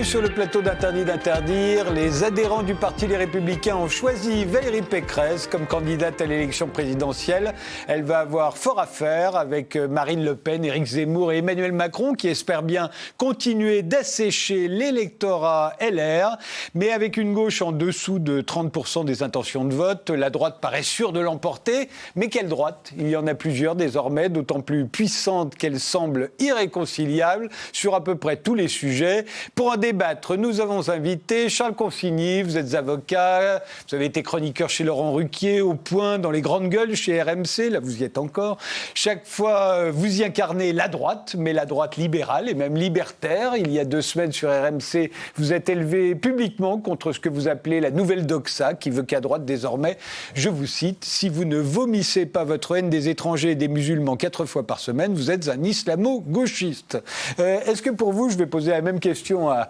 Bienvenue sur le plateau d'Interdit d'interdire. Les adhérents du Parti Les Républicains ont choisi Valérie Pécresse comme candidate à l'élection présidentielle. Elle va avoir fort à faire avec Marine Le Pen, Éric Zemmour et Emmanuel Macron qui espèrent bien continuer d'assécher l'électorat LR. Mais avec une gauche en dessous de 30% des intentions de vote, la droite paraît sûre de l'emporter. Mais quelle droite ? Il y en a plusieurs désormais, d'autant plus puissante qu'elle semble irréconciliable sur à peu près tous les sujets. Pour en débattre, nous avons invité Charles Consigny. Vous êtes avocat, vous avez été chroniqueur chez Laurent Ruquier, au Point, dans les grandes gueules chez RMC, là vous y êtes encore. Chaque fois, vous y incarnez la droite, mais la droite libérale et même libertaire. Il y a 2 semaines sur RMC, vous êtes élevé publiquement contre ce que vous appelez la nouvelle doxa, qui veut qu'à droite désormais, je vous cite, si vous ne vomissez pas votre haine des étrangers et des musulmans 4 fois par semaine, vous êtes un islamo-gauchiste. Est-ce que pour vous, je vais poser la même question à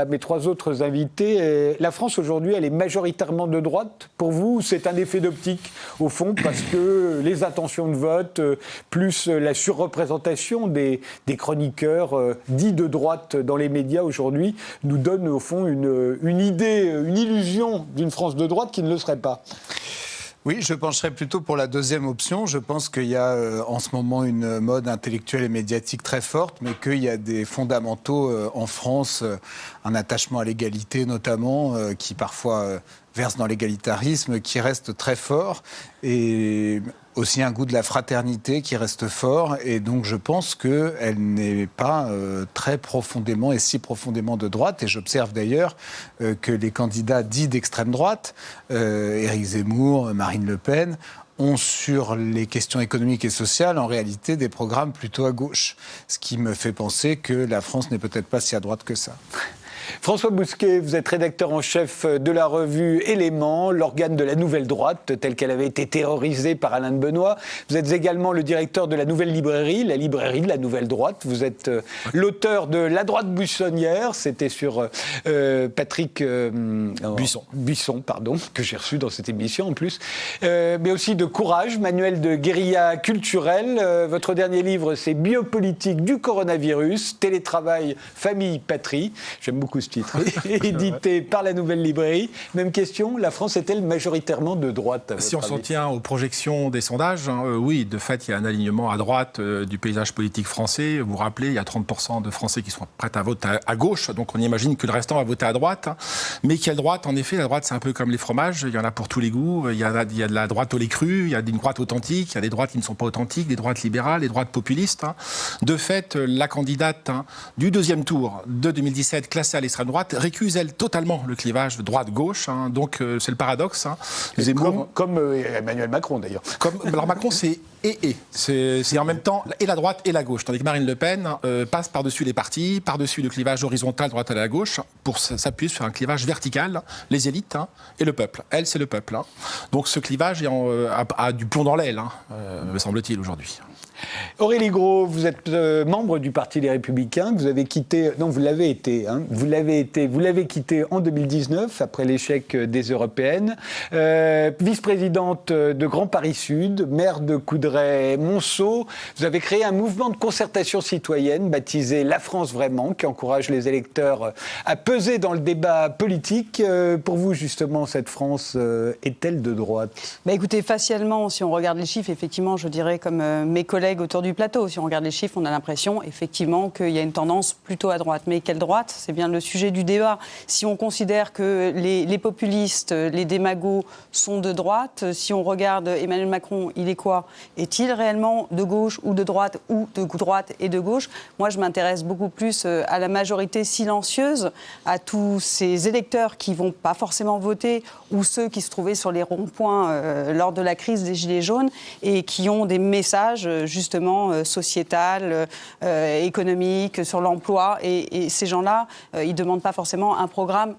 mes 3 autres invités. La France aujourd'hui, elle est majoritairement de droite. Pour vous, c'est un effet d'optique, au fond, parce que les intentions de vote, plus la surreprésentation des chroniqueurs dits de droite dans les médias aujourd'hui, nous donnent au fond une idée, une illusion d'une France de droite qui ne le serait pas. Oui, je pencherais plutôt pour la deuxième option. Je pense qu'il y a en ce moment une mode intellectuelle et médiatique très forte, mais qu'il y a des fondamentaux en France, un attachement à l'égalité notamment, qui parfois verse dans l'égalitarisme, qui reste très fort, et aussi un goût de la fraternité qui reste fort. Et donc je pense qu'elle n'est pas très profondément et si profondément de droite. Et j'observe d'ailleurs que les candidats dits d'extrême droite, Éric Zemmour, Marine Le Pen, ont sur les questions économiques et sociales en réalité des programmes plutôt à gauche. Ce qui me fait penser que la France n'est peut-être pas si à droite que ça. François Bousquet, vous êtes rédacteur en chef de la revue Éléments, l'organe de la nouvelle droite, telle qu'elle avait été terrorisée par Alain de Benoît. Vous êtes également le directeur de la nouvelle librairie, la librairie de la nouvelle droite. Vous êtes l'auteur de La droite buissonnière, c'était sur Patrick Buisson, que j'ai reçu dans cette émission en plus. Mais aussi de Courage, manuel de guérilla culturelle. Votre dernier livre, c'est Biopolitique du coronavirus, télétravail, famille, patrie. J'aime beaucoup ce titre, édité par la Nouvelle Librairie. Même question, la France est-elle majoritairement de droite? Si on s'en tient aux projections des sondages, oui, de fait, il y a un alignement à droite du paysage politique français. Vous vous rappelez, il y a 30% de Français qui sont prêts à voter à gauche, donc on imagine que le restant va voter à droite. Mais quelle droite? En effet, la droite, c'est un peu comme les fromages, il y en a pour tous les goûts. Il y a de la droite au lait cru, il y a une droite authentique, il y a des droites qui ne sont pas authentiques, des droites libérales, des droites populistes. De fait, la candidate du deuxième tour de 2017, classée à l'extrême droite, récuse, elle, totalement le clivage droite-gauche. Donc, c'est le paradoxe. Zemmour, comme Emmanuel Macron, d'ailleurs. Alors, Macron, c'est c'est en même temps et la droite et la gauche. Tandis que Marine Le Pen passe par-dessus les partis, par-dessus le clivage horizontal droite à la gauche, pour s'appuyer sur un clivage vertical, les élites et le peuple. Elle, c'est le peuple. Donc, ce clivage a du plomb dans l'aile, me semble-t-il, aujourd'hui. Aurélie Gros, vous êtes membre du Parti Les Républicains, vous avez quitté, non vous l'avez été, vous l'avez quitté en 2019 après l'échec des européennes, vice-présidente de Grand Paris Sud, maire de Coudray-Monceau. Vous avez créé un mouvement de concertation citoyenne baptisé La France Vraiment, qui encourage les électeurs à peser dans le débat politique. Pour vous justement, cette France est-elle de droite ? Écoutez, facialement, si on regarde les chiffres, effectivement, je dirais comme mes collègues autour du plateau. Si on regarde les chiffres, on a l'impression effectivement qu'il y a une tendance plutôt à droite. Mais quelle droite ? C'est bien le sujet du débat. Si on considère que les populistes, les démagos sont de droite, si on regarde Emmanuel Macron, il est quoi ? Est-il réellement de gauche ou de droite et de gauche ? Moi, je m'intéresse beaucoup plus à la majorité silencieuse, à tous ces électeurs qui ne vont pas forcément voter ou ceux qui se trouvaient sur les ronds-points lors de la crise des Gilets jaunes et qui ont des messages justement sociétal, économique, sur l'emploi. Et ces gens-là, ils ne demandent pas forcément un programme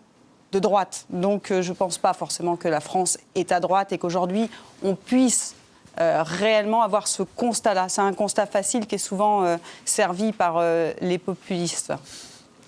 de droite. Donc je ne pense pas forcément que la France est à droite et qu'aujourd'hui, on puisse réellement avoir ce constat-là. C'est un constat facile qui est souvent servi par les populistes.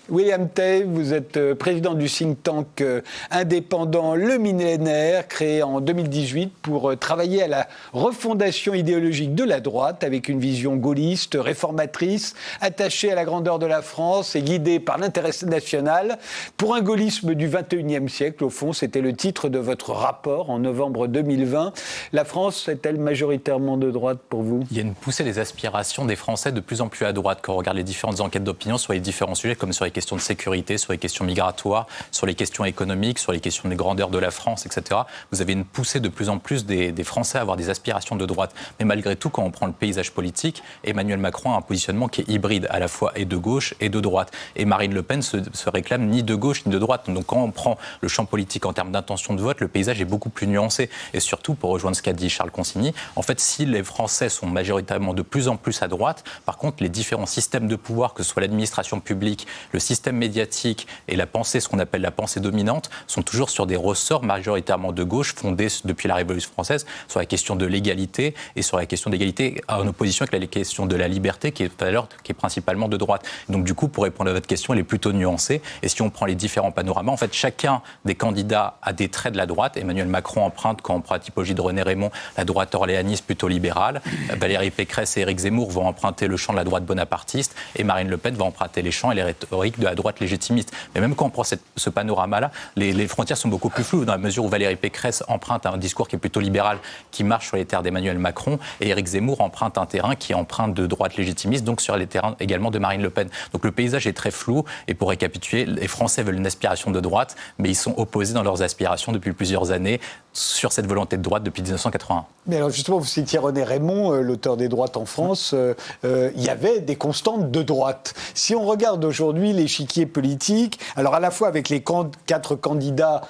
William Tay, vous êtes président du think tank indépendant Le Millénaire, créé en 2018 pour travailler à la refondation idéologique de la droite avec une vision gaulliste, réformatrice, attachée à la grandeur de la France et guidée par l'intérêt national. Pour un gaullisme du 21e siècle, au fond, c'était le titre de votre rapport en novembre 2020. La France est-elle majoritairement de droite pour vous ? Il y a une poussée des aspirations des Français de plus en plus à droite quand on regarde les différentes enquêtes d'opinion sur les différents sujets, comme sur les questions de sécurité, sur les questions migratoires, sur les questions économiques, sur les questions des grandeurs de la France, etc. Vous avez une poussée de plus en plus des Français à avoir des aspirations de droite. Mais malgré tout, quand on prend le paysage politique, Emmanuel Macron a un positionnement qui est hybride, à la fois et de gauche et de droite. Et Marine Le Pen se réclame ni de gauche ni de droite. Donc quand on prend le champ politique en termes d'intention de vote, le paysage est beaucoup plus nuancé. Et surtout, pour rejoindre ce qu'a dit Charles Consigny, en fait, si les Français sont majoritairement de plus en plus à droite, par contre, les différents systèmes de pouvoir, que ce soit l'administration publique, le système médiatique et la pensée, ce qu'on appelle la pensée dominante, sont toujours sur des ressorts majoritairement de gauche, fondés depuis la Révolution française sur la question de l'égalité et sur la question d'égalité en opposition avec la question de la liberté qui est principalement de droite. Donc du coup, pour répondre à votre question, elle est plutôt nuancée. Et si on prend les différents panoramas, en fait, chacun des candidats a des traits de la droite. Emmanuel Macron emprunte, quand on prend la typologie de René Raymond, la droite orléaniste plutôt libérale. Valérie Pécresse et Éric Zemmour vont emprunter le champ de la droite bonapartiste et Marine Le Pen va emprunter les champs et les rhétoriques de la droite légitimiste. Mais même quand on prend ce panorama-là, les frontières sont beaucoup plus floues dans la mesure où Valérie Pécresse emprunte un discours qui est plutôt libéral, qui marche sur les terres d'Emmanuel Macron, et Éric Zemmour emprunte un terrain qui est empreinte de droite légitimiste, donc sur les terrains également de Marine Le Pen. Donc le paysage est très flou, et pour récapituler, les Français veulent une aspiration de droite, mais ils sont opposés dans leurs aspirations depuis plusieurs années sur cette volonté de droite depuis 1981. Mais alors justement, vous citiez René Raymond, l'auteur des droites en France, il y avait des constantes de droite. Si on regarde aujourd'hui l'échiquier politique, alors à la fois avec les 4 candidats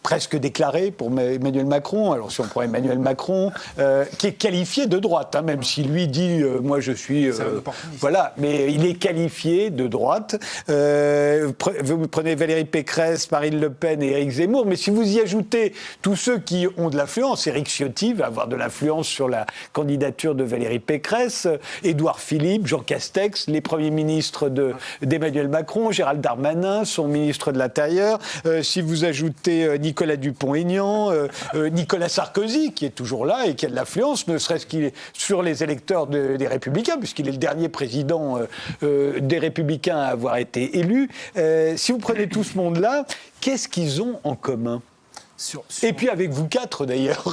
presque déclaré pour Emmanuel Macron, alors si on prend Emmanuel Macron, qui est qualifié de droite, hein, même si lui dit moi je suis... voilà, mais il est qualifié de droite. Vous prenez Valérie Pécresse, Marine Le Pen et Éric Zemmour, mais si vous y ajoutez tous ceux qui ont de l'influence, Éric Ciotti va avoir de l'influence sur la candidature de Valérie Pécresse, Édouard Philippe, Jean Castex, les premiers ministres d'Emmanuel Macron, Gérald Darmanin, son ministre de l'Intérieur, si vous ajoutez Nicolas Dupont-Aignan, Nicolas Sarkozy, qui est toujours là et qui a de l'influence, ne serait-ce qu'il est sur les électeurs des Républicains, puisqu'il est le dernier président des Républicains à avoir été élu. Si vous prenez tout ce monde-là, qu'est-ce qu'ils ont en commun ? Et puis avec vous 4 d'ailleurs.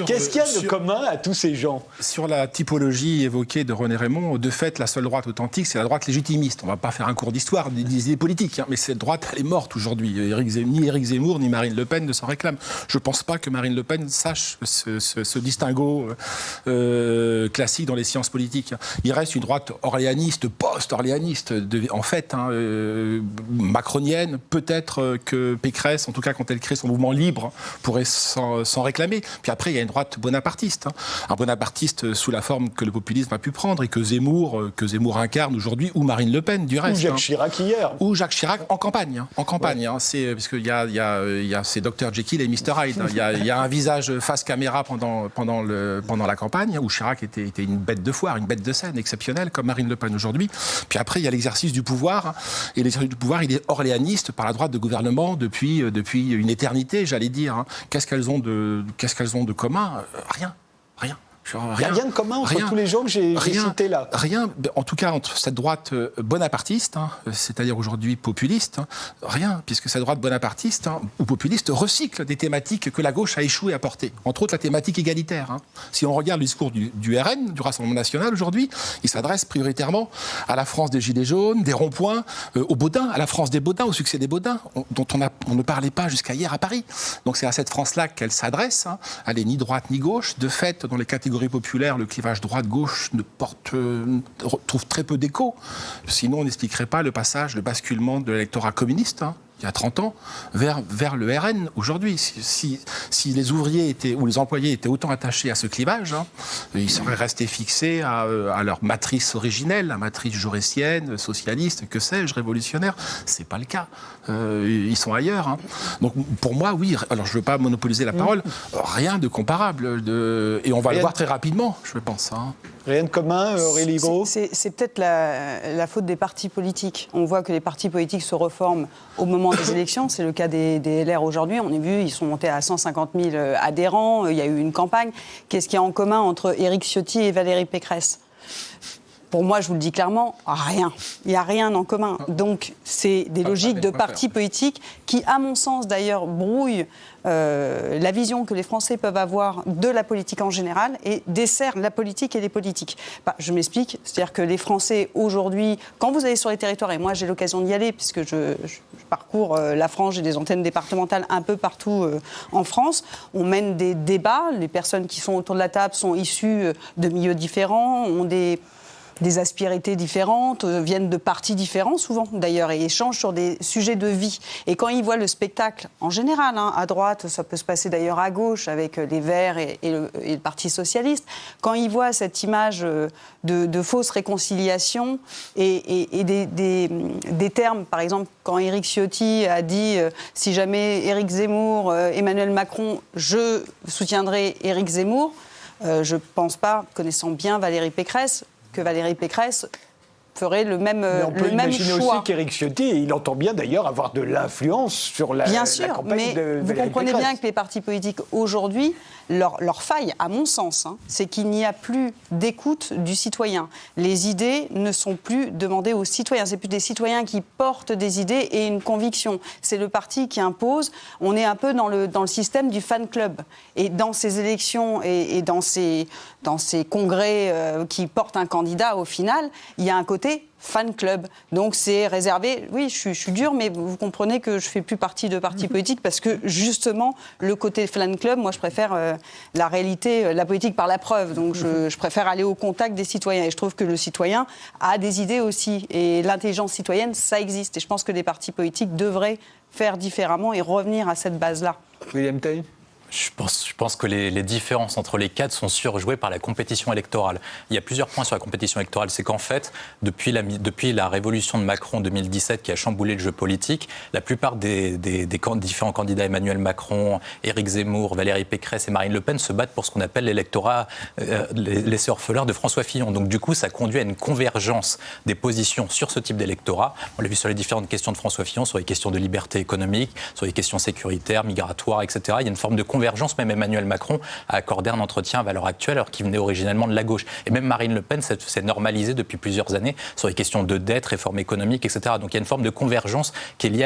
Qu'est-ce qu'il y a de commun à tous ces gens ? Sur la typologie évoquée de René Raymond, de fait, la seule droite authentique, c'est la droite légitimiste. On ne va pas faire un cours d'histoire des idées politiques, hein, mais cette droite, elle est morte aujourd'hui. Ni Éric Zemmour, ni Marine Le Pen ne s'en réclament. Je ne pense pas que Marine Le Pen sache ce distinguo classique dans les sciences politiques. Il reste une droite orléaniste, post-orléaniste, en fait, hein, macronienne. Peut-être que Pécresse, en tout cas quand elle crée son mouvement libre, pourrait s'en réclamer. Puis après, il y a une droite bonapartiste. Hein. Un bonapartiste sous la forme que le populisme a pu prendre et que Zemmour incarne aujourd'hui, ou Marine Le Pen, du reste. Ou Jacques Chirac hier. Ou Jacques Chirac en campagne. Hein. En campagne. Ouais. Hein. C'est, parce qu'il y a ces Dr Jekyll et Mr Hyde. Hein. Il y a un visage face caméra pendant la campagne, où Chirac était une bête de foire, une bête de scène exceptionnelle, comme Marine Le Pen aujourd'hui. Puis après, il y a l'exercice du pouvoir. Hein. Et l'exercice du pouvoir, il est orléaniste par la droite de gouvernement depuis une éternité, j'allais dire. Hein. Qu'est-ce qu'elles ont de commun ? Rien. Il n'y a rien de commun entre tous les gens que j'ai cités là. Rien, en tout cas entre cette droite bonapartiste, hein, c'est-à-dire aujourd'hui populiste, hein, rien, puisque cette droite bonapartiste ou populiste recycle des thématiques que la gauche a échoué à porter. Entre autres la thématique égalitaire. Hein. Si on regarde le discours du RN, du Rassemblement National aujourd'hui, il s'adresse prioritairement à la France des Gilets jaunes, des ronds-points, aux Baudins, à la France des Baudins, au succès des Baudins, dont on ne parlait pas jusqu'à hier à Paris. Donc c'est à cette France-là qu'elle s'adresse. Hein. Elle n'est ni droite ni gauche. De fait, dans les catégories populaire, le clivage droite-gauche trouve très peu d'écho. Sinon, on n'expliquerait pas le basculement de l'électorat communiste. Hein. il y a 30 ans, vers le RN aujourd'hui. Si les ouvriers ou les employés étaient autant attachés à ce clivage, ils seraient restés fixés à leur matrice originelle, la matrice jaurétienne, socialiste, que sais-je, révolutionnaire. C'est pas le cas. Ils sont ailleurs. Donc pour moi, oui. Alors je veux pas monopoliser la parole. Rien de comparable. Et on va le voir très rapidement, je pense. Rien de commun, Aurélie Gros? C'est peut-être la faute des partis politiques. On voit que les partis politiques se reforment au moment des élections. C'est le cas des LR aujourd'hui. On a vu, ils sont montés à 150 000 adhérents. Il y a eu une campagne. Qu'est-ce qu'il y a en commun entre Éric Ciotti et Valérie Pécresse? Pour moi, je vous le dis clairement, rien. Il n'y a rien en commun. Donc, c'est des logiques de partis politiques qui, à mon sens, d'ailleurs, brouillent la vision que les Français peuvent avoir de la politique en général et desserrent la politique et les politiques. Je m'explique. C'est-à-dire que les Français, aujourd'hui, quand vous allez sur les territoires, et moi, j'ai l'occasion d'y aller, puisque je parcours la France, j'ai des antennes départementales un peu partout en France, on mène des débats. Les personnes qui sont autour de la table sont issues de milieux différents, ont des aspérités différentes, viennent de partis différents souvent d'ailleurs et échangent sur des sujets de vie. Et quand ils voient le spectacle, en général, à droite, ça peut se passer d'ailleurs à gauche avec les Verts et le Parti Socialiste, quand ils voient cette image de fausse réconciliation et des termes, par exemple, quand Éric Ciotti a dit si jamais Éric Zemmour, Emmanuel Macron, je soutiendrai Éric Zemmour, je ne pense pas, connaissant bien Valérie Pécresse, que Valérie Pécresse ferait le même choix. Mais on peut imaginer aussi qu'Éric Ciotti, il entend bien d'ailleurs avoir de l'influence sur la campagne de Valérie Pécresse. Bien sûr, mais vous comprenez bien que les partis politiques aujourd'hui, leur faille, à mon sens, c'est qu'il n'y a plus d'écoute du citoyen. Les idées ne sont plus demandées aux citoyens. C'est plus des citoyens qui portent des idées et une conviction. C'est le parti qui impose. On est un peu dans le système du fan club. Et dans ces élections et dans ces congrès qui portent un candidat, au final, il y a un côté fan club. Donc c'est réservé. Oui, je suis dure, mais vous comprenez que je ne fais plus partie de partis politiques parce que justement, le côté fan club, moi je préfère la réalité, la politique par la preuve. Donc je préfère aller au contact des citoyens. Et je trouve que le citoyen a des idées aussi. Et l'intelligence citoyenne, ça existe. Et je pense que les partis politiques devraient faire différemment et revenir à cette base-là. William Tay ? Je pense que les différences entre les cadres sont surjouées par la compétition électorale. Il y a plusieurs points sur la compétition électorale. C'est qu'en fait, depuis la révolution de Macron en 2017 qui a chamboulé le jeu politique, la plupart des différents candidats, Emmanuel Macron, Éric Zemmour, Valérie Pécresse et Marine Le Pen, se battent pour ce qu'on appelle l'électorat laissé orphelin de François Fillon. Donc du coup, ça conduit à une convergence des positions sur ce type d'électorat. On l'a vu sur les différentes questions de François Fillon, sur les questions de liberté économique, sur les questions sécuritaires, migratoires, etc. Il y a une forme de convergence. Même Emmanuel Macron a accordé un entretien à Valeurs Actuelles alors qu'il venait originellement de la gauche. Et même Marine Le Pen s'est normalisée depuis plusieurs années sur les questions de dette, réforme économique, etc. Donc il y a une forme de convergence qui est liée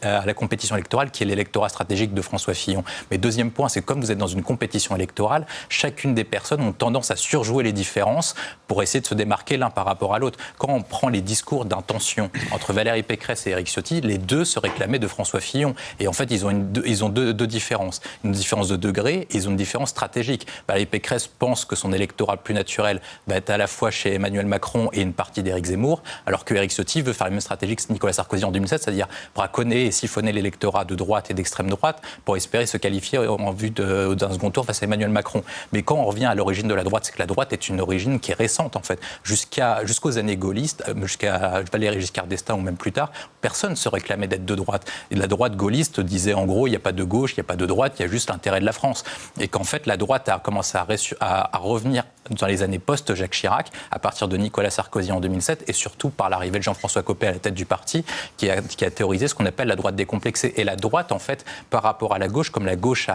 à la compétition électorale, qui est l'électorat stratégique de François Fillon. Mais deuxième point, c'est que comme vous êtes dans une compétition électorale, chacune des personnes ont tendance à surjouer les différences pour essayer de se démarquer l'un par rapport à l'autre. Quand on prend les discours d'intention entre Valérie Pécresse et Éric Ciotti, les deux se réclamaient de François Fillon. Et en fait, ils ont deux différences. Une différence de degré, ils ont une différence stratégique. Valérie Pécresse pense que son électorat plus naturel va être à la fois chez Emmanuel Macron et une partie d'Éric Zemmour, alors que Éric Ciotti veut faire la même stratégie que Nicolas Sarkozy en 2007, c'est-à-dire braconner et siphonner l'électorat de droite et d'extrême droite pour espérer se qualifier en vue d'un second tour face à Emmanuel Macron. Mais quand on revient à l'origine de la droite, c'est que la droite est une origine qui est récente en fait. Jusqu'aux années gaullistes, jusqu'à Valéry Giscard d'Estaing ou même plus tard, personne ne se réclamait d'être de droite. Et la droite gaulliste disait en gros, il n'y a pas de gauche, il n'y a pas de droite, il y a juste l'intérêt de la France. Et qu'en fait, la droite a commencé à revenir dans les années post-Jacques Chirac, à partir de Nicolas Sarkozy en 2007, et surtout par l'arrivée de Jean-François Copé à la tête du parti, qui a théorisé ce qu'on appelle la droite décomplexée. Et la droite, en fait, par rapport à la gauche, comme la gauche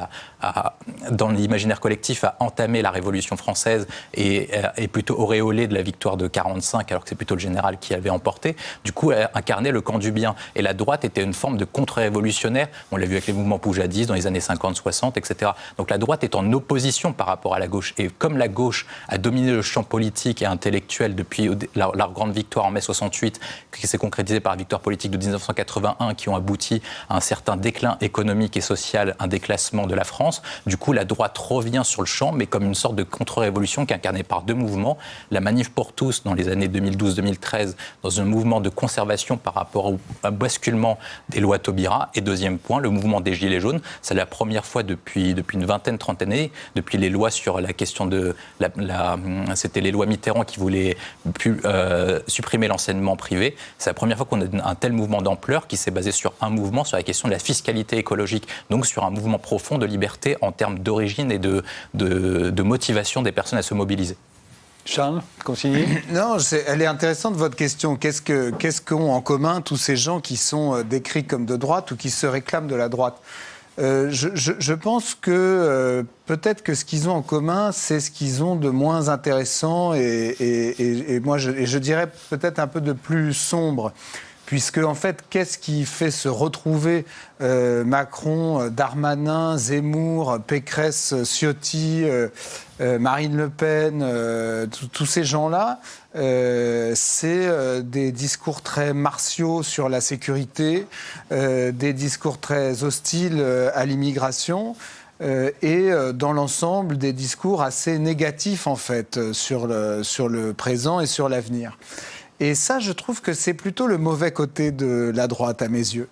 dans l'imaginaire collectif, a entamé la Révolution française et est plutôt auréolée de la victoire de 45, alors que c'est plutôt le général qui avait emporté, du coup, elle incarnait le camp du bien. Et la droite était une forme de contre-révolutionnaire. On l'a vu avec les mouvements poujadistes dans les années 50, 60, etc. Donc la droite est en opposition par rapport à la gauche. Et comme la gauche a dominé le champ politique et intellectuel depuis leur grande victoire en mai 68, qui s'est concrétisée par la victoire politique de 1981, qui ont abouti à un certain déclin économique et social, un déclassement de la France, du coup la droite revient sur le champ, mais comme une sorte de contre-révolution qui est incarnée par deux mouvements. La Manif pour tous, dans les années 2012-2013, dans un mouvement de conservation par rapport au basculement des lois Taubira. Et deuxième point, le mouvement des Gilets jaunes. C'est la première fois depuis une vingtaine, trentaine d'années, depuis les lois sur la question de... c'était les lois Mitterrand qui voulaient supprimer l'enseignement privé. C'est la première fois qu'on a un tel mouvement d'ampleur qui s'est basé sur un mouvement, sur la question de la fiscalité écologique. Donc sur un mouvement profond de liberté en termes d'origine et de motivation des personnes à se mobiliser. Charles, Consigny ? Non, elle est intéressante votre question. Qu'est-ce qu'ont en commun tous ces gens qui sont décrits comme de droite ou qui se réclament de la droite ? Je pense que peut-être que ce qu'ils ont en commun, c'est ce qu'ils ont de moins intéressant et moi je dirais peut-être un peu de plus sombre. Puisque, en fait, qu'est-ce qui fait se retrouver Macron, Darmanin, Zemmour, Pécresse, Ciotti, Marine Le Pen, tous ces gens-là, c'est des discours très martiaux sur la sécurité, des discours très hostiles à l'immigration. Et dans l'ensemble, des discours assez négatifs, en fait, sur le présent et sur l'avenir. Et ça, je trouve que c'est plutôt le mauvais côté de la droite, à mes yeux.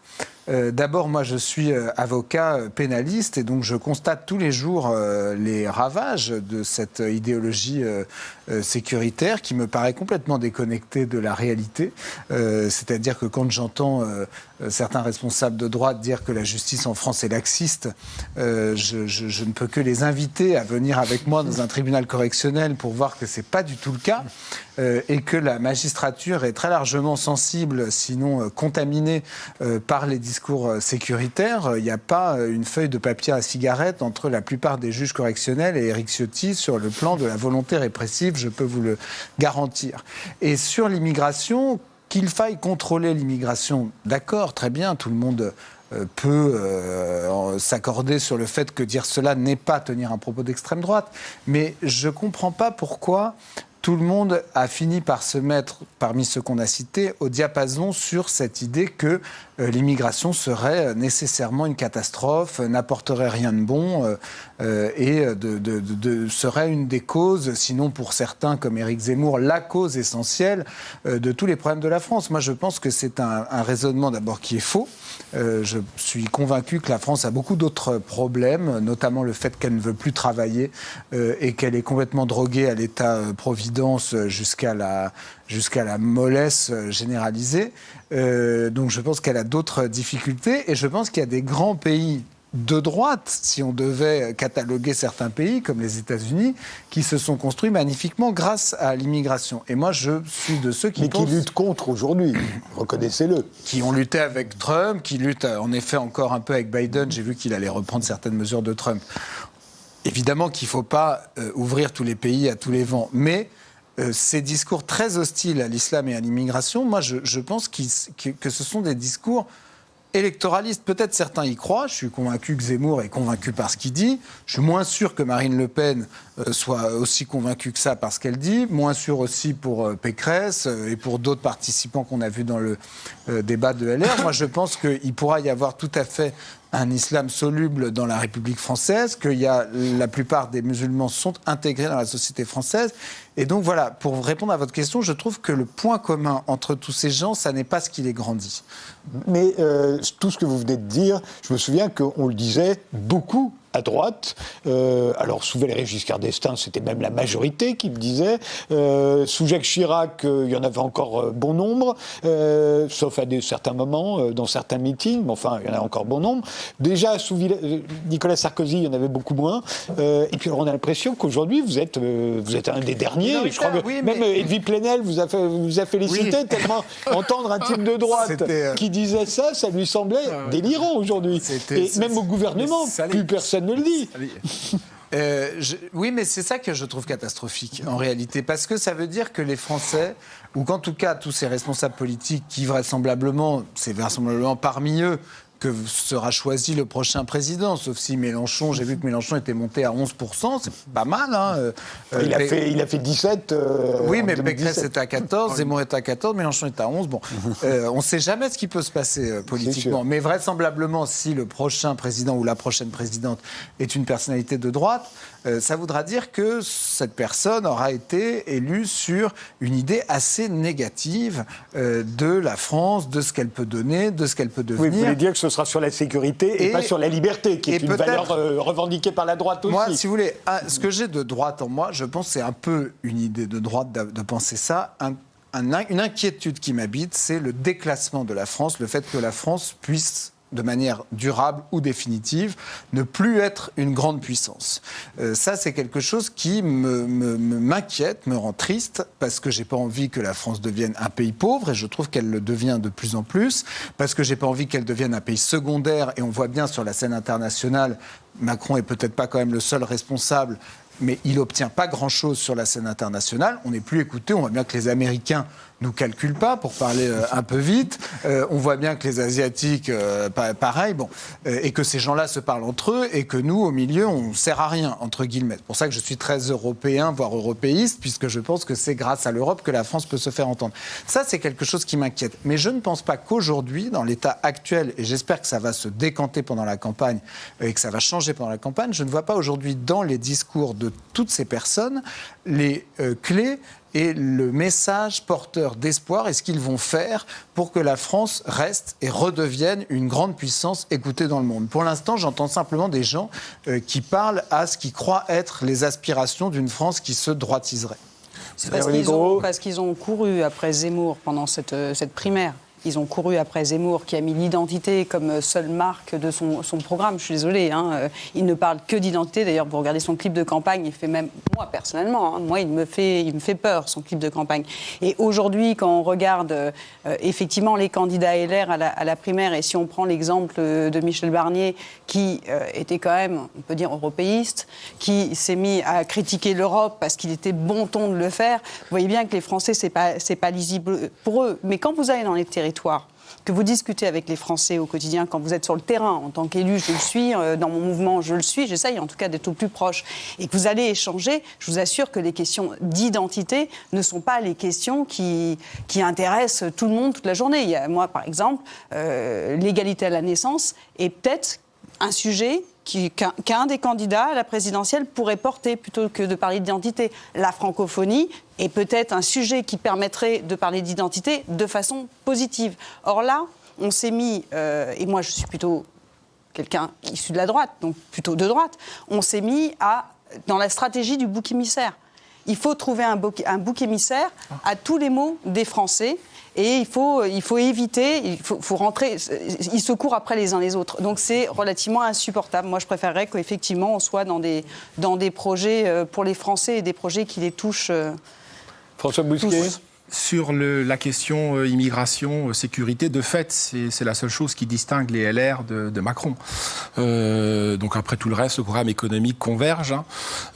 D'abord, moi, je suis avocat pénaliste et donc je constate tous les jours les ravages de cette idéologie sécuritaire qui me paraît complètement déconnectée de la réalité. C'est-à-dire que quand j'entends certains responsables de droite dire que la justice en France est laxiste, je ne peux que les inviter à venir avec moi dans un tribunal correctionnel pour voir que c'est pas du tout le cas et que la magistrature est très largement sensible, sinon contaminée par les discours sécuritaires. Il n'y a pas une feuille de papier à cigarette entre la plupart des juges correctionnels et Éric Ciotti sur le plan de la volonté répressive, je peux vous le garantir. Et sur l'immigration, qu'il faille contrôler l'immigration, d'accord, très bien, tout le monde peut s'accorder sur le fait que dire cela n'est pas tenir un propos d'extrême droite. Mais je ne comprends pas pourquoi tout le monde a fini par se mettre, parmi ceux qu'on a cités, au diapason sur cette idée que l'immigration serait nécessairement une catastrophe, n'apporterait rien de bon et serait une des causes, sinon pour certains comme Éric Zemmour, la cause essentielle de tous les problèmes de la France. Moi, je pense que c'est un raisonnement d'abord qui est faux. Je suis convaincu que la France a beaucoup d'autres problèmes, notamment le fait qu'elle ne veut plus travailler et qu'elle est complètement droguée à l'État-providence jusqu'à la mollesse généralisée. Donc je pense qu'elle a d'autres difficultés et je pense qu'il y a des grands pays de droite, si on devait cataloguer certains pays, comme les États-Unis, qui se sont construits magnifiquement grâce à l'immigration. Et moi, je suis de ceux qui qui luttent contre aujourd'hui, reconnaissez-le. Qui ont lutté avec Trump, qui luttent en effet encore un peu avec Biden. J'ai vu qu'il allait reprendre certaines mesures de Trump. Évidemment qu'il ne faut pas ouvrir tous les pays à tous les vents, mais ces discours très hostiles à l'islam et à l'immigration, moi, je pense que ce sont des discours électoraliste. Peut-être certains y croient. Je suis convaincu que Zemmour est convaincu par ce qu'il dit. Je suis moins sûr que Marine Le Pen soit aussi convaincue que ça par ce qu'elle dit. Moins sûr aussi pour Pécresse et pour d'autres participants qu'on a vus dans le débat de LR. Moi, je pense qu'il pourra y avoir tout à fait un islam soluble dans la République française, la plupart des musulmans sont intégrés dans la société française. Et donc voilà, pour répondre à votre question, je trouve que le point commun entre tous ces gens, ça n'est pas ce qui les grandit. Mais tout ce que vous venez de dire, je me souviens qu'on le disait beaucoup à droite. Alors, sous Valéry Giscard d'Estaing, c'était même la majorité qui le disait. Sous Jacques Chirac, il y en avait encore bon nombre, sauf à certains moments, dans certains meetings, mais enfin, il y en a encore bon nombre. Déjà, sous Nicolas Sarkozy, il y en avait beaucoup moins. Et puis, alors, on a l'impression qu'aujourd'hui, vous êtes un des derniers. Je crois que même Edwy Plenel vous a félicité, oui. Tellement entendre un type de droite qui disait ça lui semblait délirant aujourd'hui. Et même au gouvernement, plus personne ne le dit. Oui, mais c'est ça que je trouve catastrophique, en réalité, parce que ça veut dire que les Français, ou qu'en tout cas tous ces responsables politiques qui vraisemblablement, c'est vraisemblablement parmi eux que sera choisi le prochain président, sauf si Mélenchon, j'ai vu que Mélenchon était monté à 11%, c'est pas mal. Hein. Il a fait 17. Oui, mais Pécresse est à 14, Zemmour est à 14, Mélenchon est à 11. Bon, on ne sait jamais ce qui peut se passer politiquement. Mais vraisemblablement, si le prochain président ou la prochaine présidente est une personnalité de droite, ça voudra dire que cette personne aura été élue sur une idée assez négative de la France, de ce qu'elle peut donner, de ce qu'elle peut devenir. Oui, vous voulez dire que ce sera sur la sécurité et pas sur la liberté, qui est une valeur revendiquée par la droite aussi. Moi, si vous voulez, ce que j'ai de droite en moi, je pense que c'est un peu une idée de droite de penser ça. Une inquiétude qui m'habite, c'est le déclassement de la France, le fait que la France puisse, de manière durable ou définitive, ne plus être une grande puissance. Ça, c'est quelque chose qui m'inquiète, me rend triste, parce que j'ai pas envie que la France devienne un pays pauvre, et je trouve qu'elle le devient de plus en plus, parce que j'ai pas envie qu'elle devienne un pays secondaire, et on voit bien sur la scène internationale, Macron est peut-être pas quand même le seul responsable, mais il n'obtient pas grand-chose sur la scène internationale. On n'est plus écouté, on voit bien que les Américains nous calculent pas, pour parler un peu vite. On voit bien que les Asiatiques, pareil, et que ces gens-là se parlent entre eux, et que nous, au milieu, on sert à rien, entre guillemets. C'est pour ça que je suis très européen, voire européiste, puisque je pense que c'est grâce à l'Europe que la France peut se faire entendre. Ça, c'est quelque chose qui m'inquiète. Mais je ne pense pas qu'aujourd'hui, dans l'état actuel, et j'espère que ça va se décanter pendant la campagne, et que ça va changer pendant la campagne, je ne vois pas aujourd'hui, dans les discours de toutes ces personnes, les clés et le message porteur d'espoir et ce qu'ils vont faire pour que la France reste et redevienne une grande puissance écoutée dans le monde. Pour l'instant, j'entends simplement des gens qui parlent à ce qu'ils croient être les aspirations d'une France qui se droitiserait. C'est parce qu'ils ont couru après Zemmour pendant cette primaire. Ils ont couru après Zemmour, qui a mis l'identité comme seule marque de son programme. Je suis désolée, hein. Il ne parle que d'identité. D'ailleurs, vous regardez son clip de campagne, il fait même, moi personnellement, hein, moi il me fait peur, son clip de campagne. Et aujourd'hui, quand on regarde effectivement les candidats LR à la primaire, et si on prend l'exemple de Michel Barnier, qui était quand même, on peut dire, européiste, qui s'est mis à critiquer l'Europe parce qu'il était bon ton de le faire, vous voyez bien que les Français, c'est pas lisible pour eux. Mais quand vous allez dans les territoires, que vous discutez avec les Français au quotidien, quand vous êtes sur le terrain, en tant qu'élu, je le suis, dans mon mouvement, je le suis, j'essaye en tout cas d'être au plus proche, et que vous allez échanger, je vous assure que les questions d'identité ne sont pas les questions qui intéressent tout le monde toute la journée. Moi, par exemple, l'égalité à la naissance est peut-être un sujet qu'un des candidats à la présidentielle pourrait porter, plutôt que de parler d'identité. La francophonie est peut-être un sujet qui permettrait de parler d'identité de façon positive. Or là, on s'est mis, et moi je suis plutôt quelqu'un issu de la droite, donc plutôt de droite, on s'est mis dans la stratégie du bouc émissaire. Il faut trouver un bouc émissaire à tous les maux des Français. Et il faut éviter, il faut rentrer, ils se courent après les uns les autres. Donc c'est relativement insupportable. Moi, je préférerais qu'effectivement, on soit dans des projets pour les Français et des projets qui les touchent. François Bousquet. Sur la question immigration, sécurité, de fait, c'est la seule chose qui distingue les LR de Macron. Donc après tout le reste, le programme économique converge. Hein.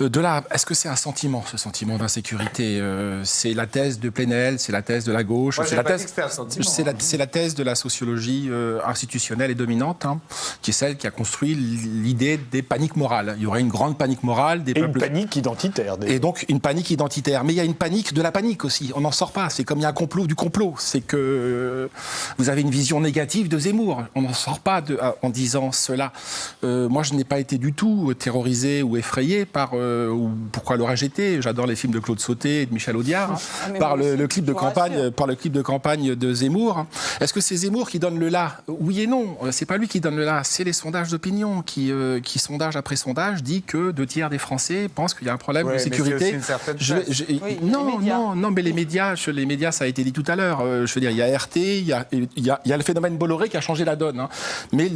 De là, est-ce que c'est un sentiment, ce sentiment d'insécurité c'est la thèse de Plenel, c'est la thèse de la gauche, moi, c'est la thèse de la sociologie institutionnelle et dominante, hein, qui est celle qui a construit l'idée des paniques morales. Il y aurait une grande panique morale des peuples. Une panique identitaire. Et donc une panique identitaire. Mais il y a une panique de la panique aussi. On n'en sort pas. C'est comme il y a un complot du complot. C'est que vous avez une vision négative de Zemmour. On n'en sort pas en disant cela. Moi, je n'ai pas été du tout terrorisé ou effrayé par... pourquoi l'aurais-je été ? J'adore les films de Claude Sauté et de Michel Audiard. Par le clip de campagne de Zemmour. Est-ce que c'est Zemmour qui donne le là ? Oui et non. C'est pas lui qui donne le là. C'est les sondages d'opinion qui sondage après sondage, dit que 2/3 des Français pensent qu'il y a un problème de sécurité. Non, mais les médias, ça a été dit tout à l'heure. Je veux dire, il y a RT, il y a le phénomène Bolloré qui a changé la donne. Hein. Mais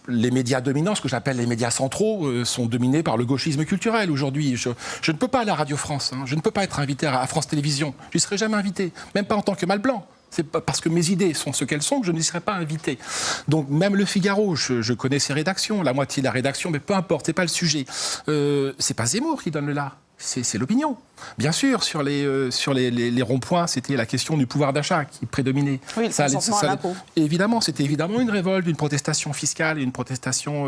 les médias dominants, ce que j'appelle les médias centraux, sont dominés par le gauchisme culturel aujourd'hui. Je ne peux pas aller à Radio France. Hein. Je ne peux pas être invité à France Télévisions. Je n'y serai jamais invité, même pas en tant que mal blanc. C'est pas parce que mes idées sont ce qu'elles sont que je n'y serai pas invité. Donc même Le Figaro, je connais ses rédactions, la moitié de la rédaction, mais peu importe, c'est pas le sujet. C'est pas Zemmour qui donne le là. c'est l'opinion. Bien sûr, sur les ronds-points, c'était la question du pouvoir d'achat qui prédominait. Oui, le consentement à l'impôt. Évidemment, c'était évidemment une révolte, une protestation fiscale et une protestation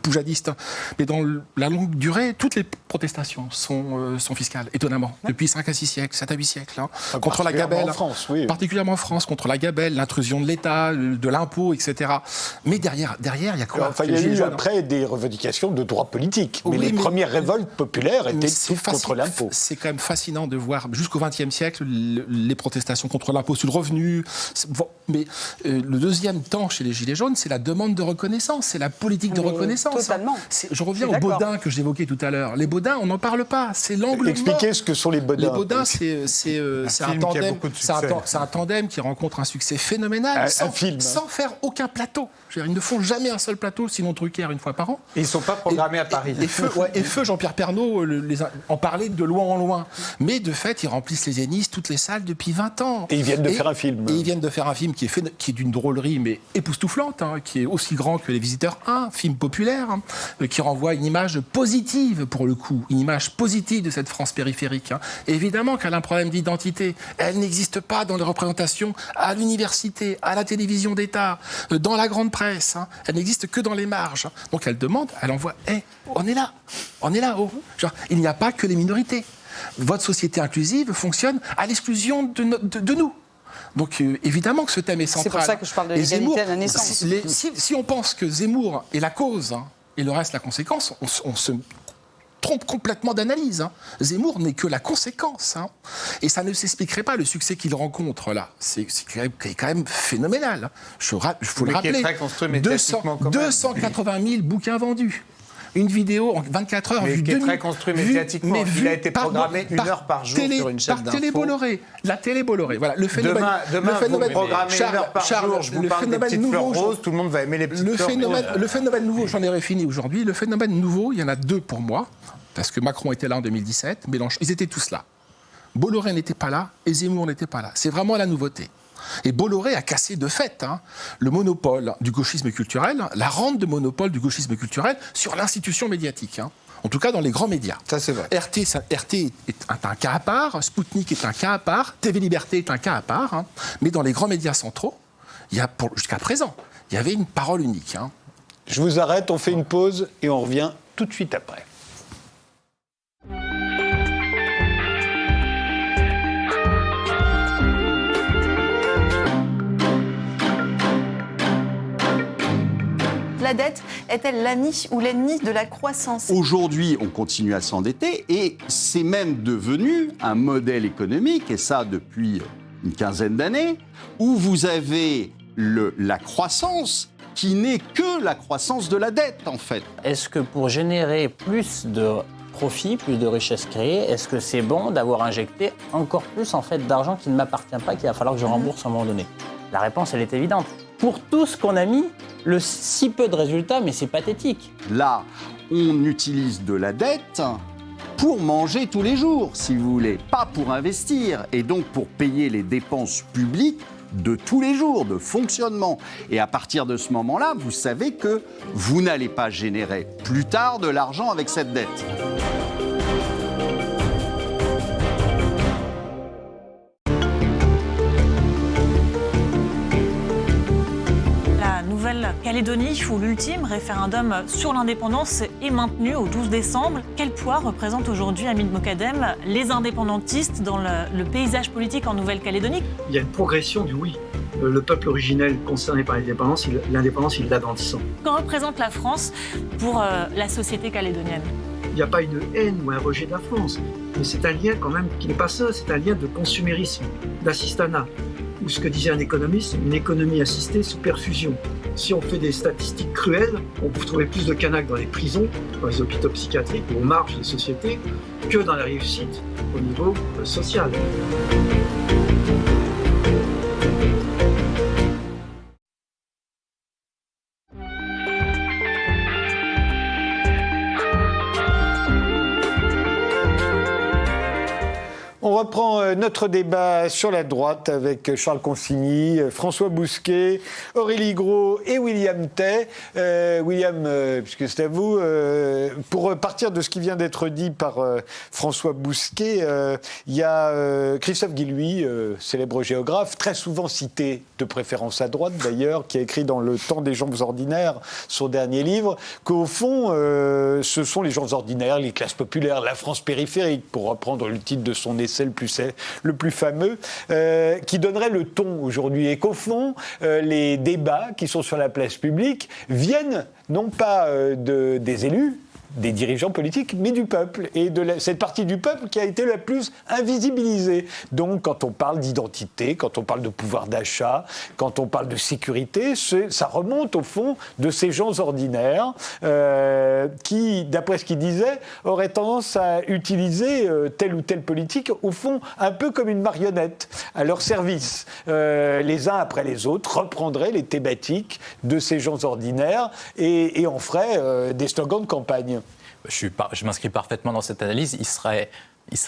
poujadiste. Mais dans la longue durée, toutes les protestations sont fiscales, étonnamment. Depuis 5 à 6 siècles, 7 à 8 siècles. Contre la gabelle. En France, oui. Particulièrement en France, contre la gabelle, l'intrusion de l'État, de l'impôt, etc. Mais derrière, il y a quoi? Enfin, il y a eu après des revendications de droits politiques. Mais les premières révoltes populaires étaient toutes contre l'impôt. C'est quand même fascinant de voir, jusqu'au XXe siècle, les protestations contre l'impôt sur le revenu. Mais le deuxième temps chez les Gilets jaunes, c'est la demande de reconnaissance, c'est la politique de reconnaissance. Totalement. Je reviens aux Baudins que j'évoquais tout à l'heure. Les Baudins, on n'en parle pas. C'est l'angle mort. Expliquez ce que sont les Baudins. Les Baudins, c'est un tandem qui rencontre un succès phénoménal sans faire aucun plateau. Ils ne font jamais un seul plateau, sinon Drucker une fois par an. Et ils ne sont pas programmés à Paris. Et Feu Jean-Pierre Pernaut en parlait de loin en loin. Mais de fait, ils remplissent les Zéniths, toutes les salles depuis 20 ans. Et ils viennent de faire un film. Et ils viennent de faire un film qui est d'une drôlerie, mais époustouflante, qui est aussi grand que Les Visiteurs 1, film populaire, qui renvoie une image positive, pour le coup, une image positive de cette France périphérique. Et évidemment qu'elle a un problème d'identité. Elle n'existe pas dans les représentations à l'université, à la télévision d'État, dans la grande presse. Elle n'existe que dans les marges. Donc elle demande, elle envoie, on est là, oh. Genre, il n'y a pas que les minorités. Votre société inclusive fonctionne à l'exclusion de nous. Donc évidemment que ce thème est central. C'est pour ça que je parle de l'égalité à la naissance. Si on pense que Zemmour est la cause et le reste la conséquence, on se trompe complètement d'analyse. Zemmour n'est que la conséquence. Et ça ne s'expliquerait pas, le succès qu'il rencontre là. C'est quand même phénoménal. Il faut le rappeler. 280 000 bouquins vendus. Une vidéo en 24 heures mais qui est très construit médiatiquement. Il a été programmé 1 heure par jour sur une chaîne d'info. La télé Bolloré. Voilà, le phénomène. Demain vous programmez 1 heure par jour. Je vous parle des petites fleurs roses. Tout le monde va aimer les petites fleurs roses. Le phénomène nouveau, j'en ai fini aujourd'hui. Le phénomène nouveau, il y en a 2 pour moi. Parce que Macron était là en 2017. Mélenchon, ils étaient tous là. Bolloré n'était pas là et Zemmour n'était pas là. C'est vraiment la nouveauté. Et Bolloré a cassé de fait le monopole du gauchisme culturel, la rente de monopole du gauchisme culturel sur l'institution médiatique. En tout cas, dans les grands médias. Ça, c'est vrai. RT est un cas à part, Sputnik est un cas à part, TV Liberté est un cas à part. Mais dans les grands médias centraux, jusqu'à présent, il y avait une parole unique. Je vous arrête, on fait une pause et on revient tout de suite après. La dette est-elle l'ami ou l'ennemi de la croissance? Aujourd'hui, on continue à s'endetter et c'est même devenu un modèle économique, et ça depuis une quinzaine d'années, où vous avez la croissance qui n'est que la croissance de la dette, en fait. Est-ce que pour générer plus de profit, plus de richesse créée, est-ce que c'est bon d'avoir injecté encore plus en fait d'argent qui ne m'appartient pas, qu'il va falloir que je rembourse à un moment donné? La réponse, elle est évidente. Pour tout ce qu'on a mis, le si peu de résultats, mais c'est pathétique. Là, on utilise de la dette pour manger tous les jours, si vous voulez, pas pour investir, et donc pour payer les dépenses publiques de tous les jours, de fonctionnement. Et à partir de ce moment-là, vous savez que vous n'allez pas générer plus tard de l'argent avec cette dette. Nouvelle-Calédonie, où l'ultime référendum sur l'indépendance est maintenu au 12 décembre. Quel poids représente aujourd'hui Hamid Mokadem les indépendantistes dans le paysage politique en Nouvelle-Calédonie? Il y a une progression du oui. Le peuple originel concerné par l'indépendance, il l'a dans le sang. Qu'en représente la France pour la société calédonienne? Il n'y a pas une haine ou un rejet de la France, mais c'est un lien quand même qui n'est pas ça, c'est un lien de consumérisme, d'assistanat. Ou ce que disait un économiste, une économie assistée sous perfusion. Si on fait des statistiques cruelles, on peut trouver plus de canaques dans les prisons, dans les hôpitaux psychiatriques ou aux marges des sociétés, que dans la réussite au niveau social. On reprend notre débat sur la droite avec Charles Consigny, François Bousquet, Aurélie Gros et William Tay. William, puisque c'est à vous, pour partir de ce qui vient d'être dit par François Bousquet, il y a Christophe Guilluy, célèbre géographe, très souvent cité, de préférence à droite d'ailleurs, qui a écrit dans Le Temps des gens ordinaires, son dernier livre, qu'au fond, ce sont les gens ordinaires, les classes populaires, la France périphérique, pour reprendre le titre de son essai le plus fameux, qui donnerait le ton aujourd'hui. Et qu'au fond, les débats qui sont sur la place publique viennent non pas des élus, des dirigeants politiques, mais du peuple, et de cette partie du peuple qui a été la plus invisibilisée. Donc, quand on parle d'identité, quand on parle de pouvoir d'achat, quand on parle de sécurité, ça remonte au fond de ces gens ordinaires qui, d'après ce qu'il disait, auraient tendance à utiliser telle ou telle politique, au fond, un peu comme une marionnette, à leur service. Les uns après les autres reprendraient les thématiques de ces gens ordinaires et en feraient des slogans de campagne. Je m'inscris parfaitement dans cette analyse. Il serait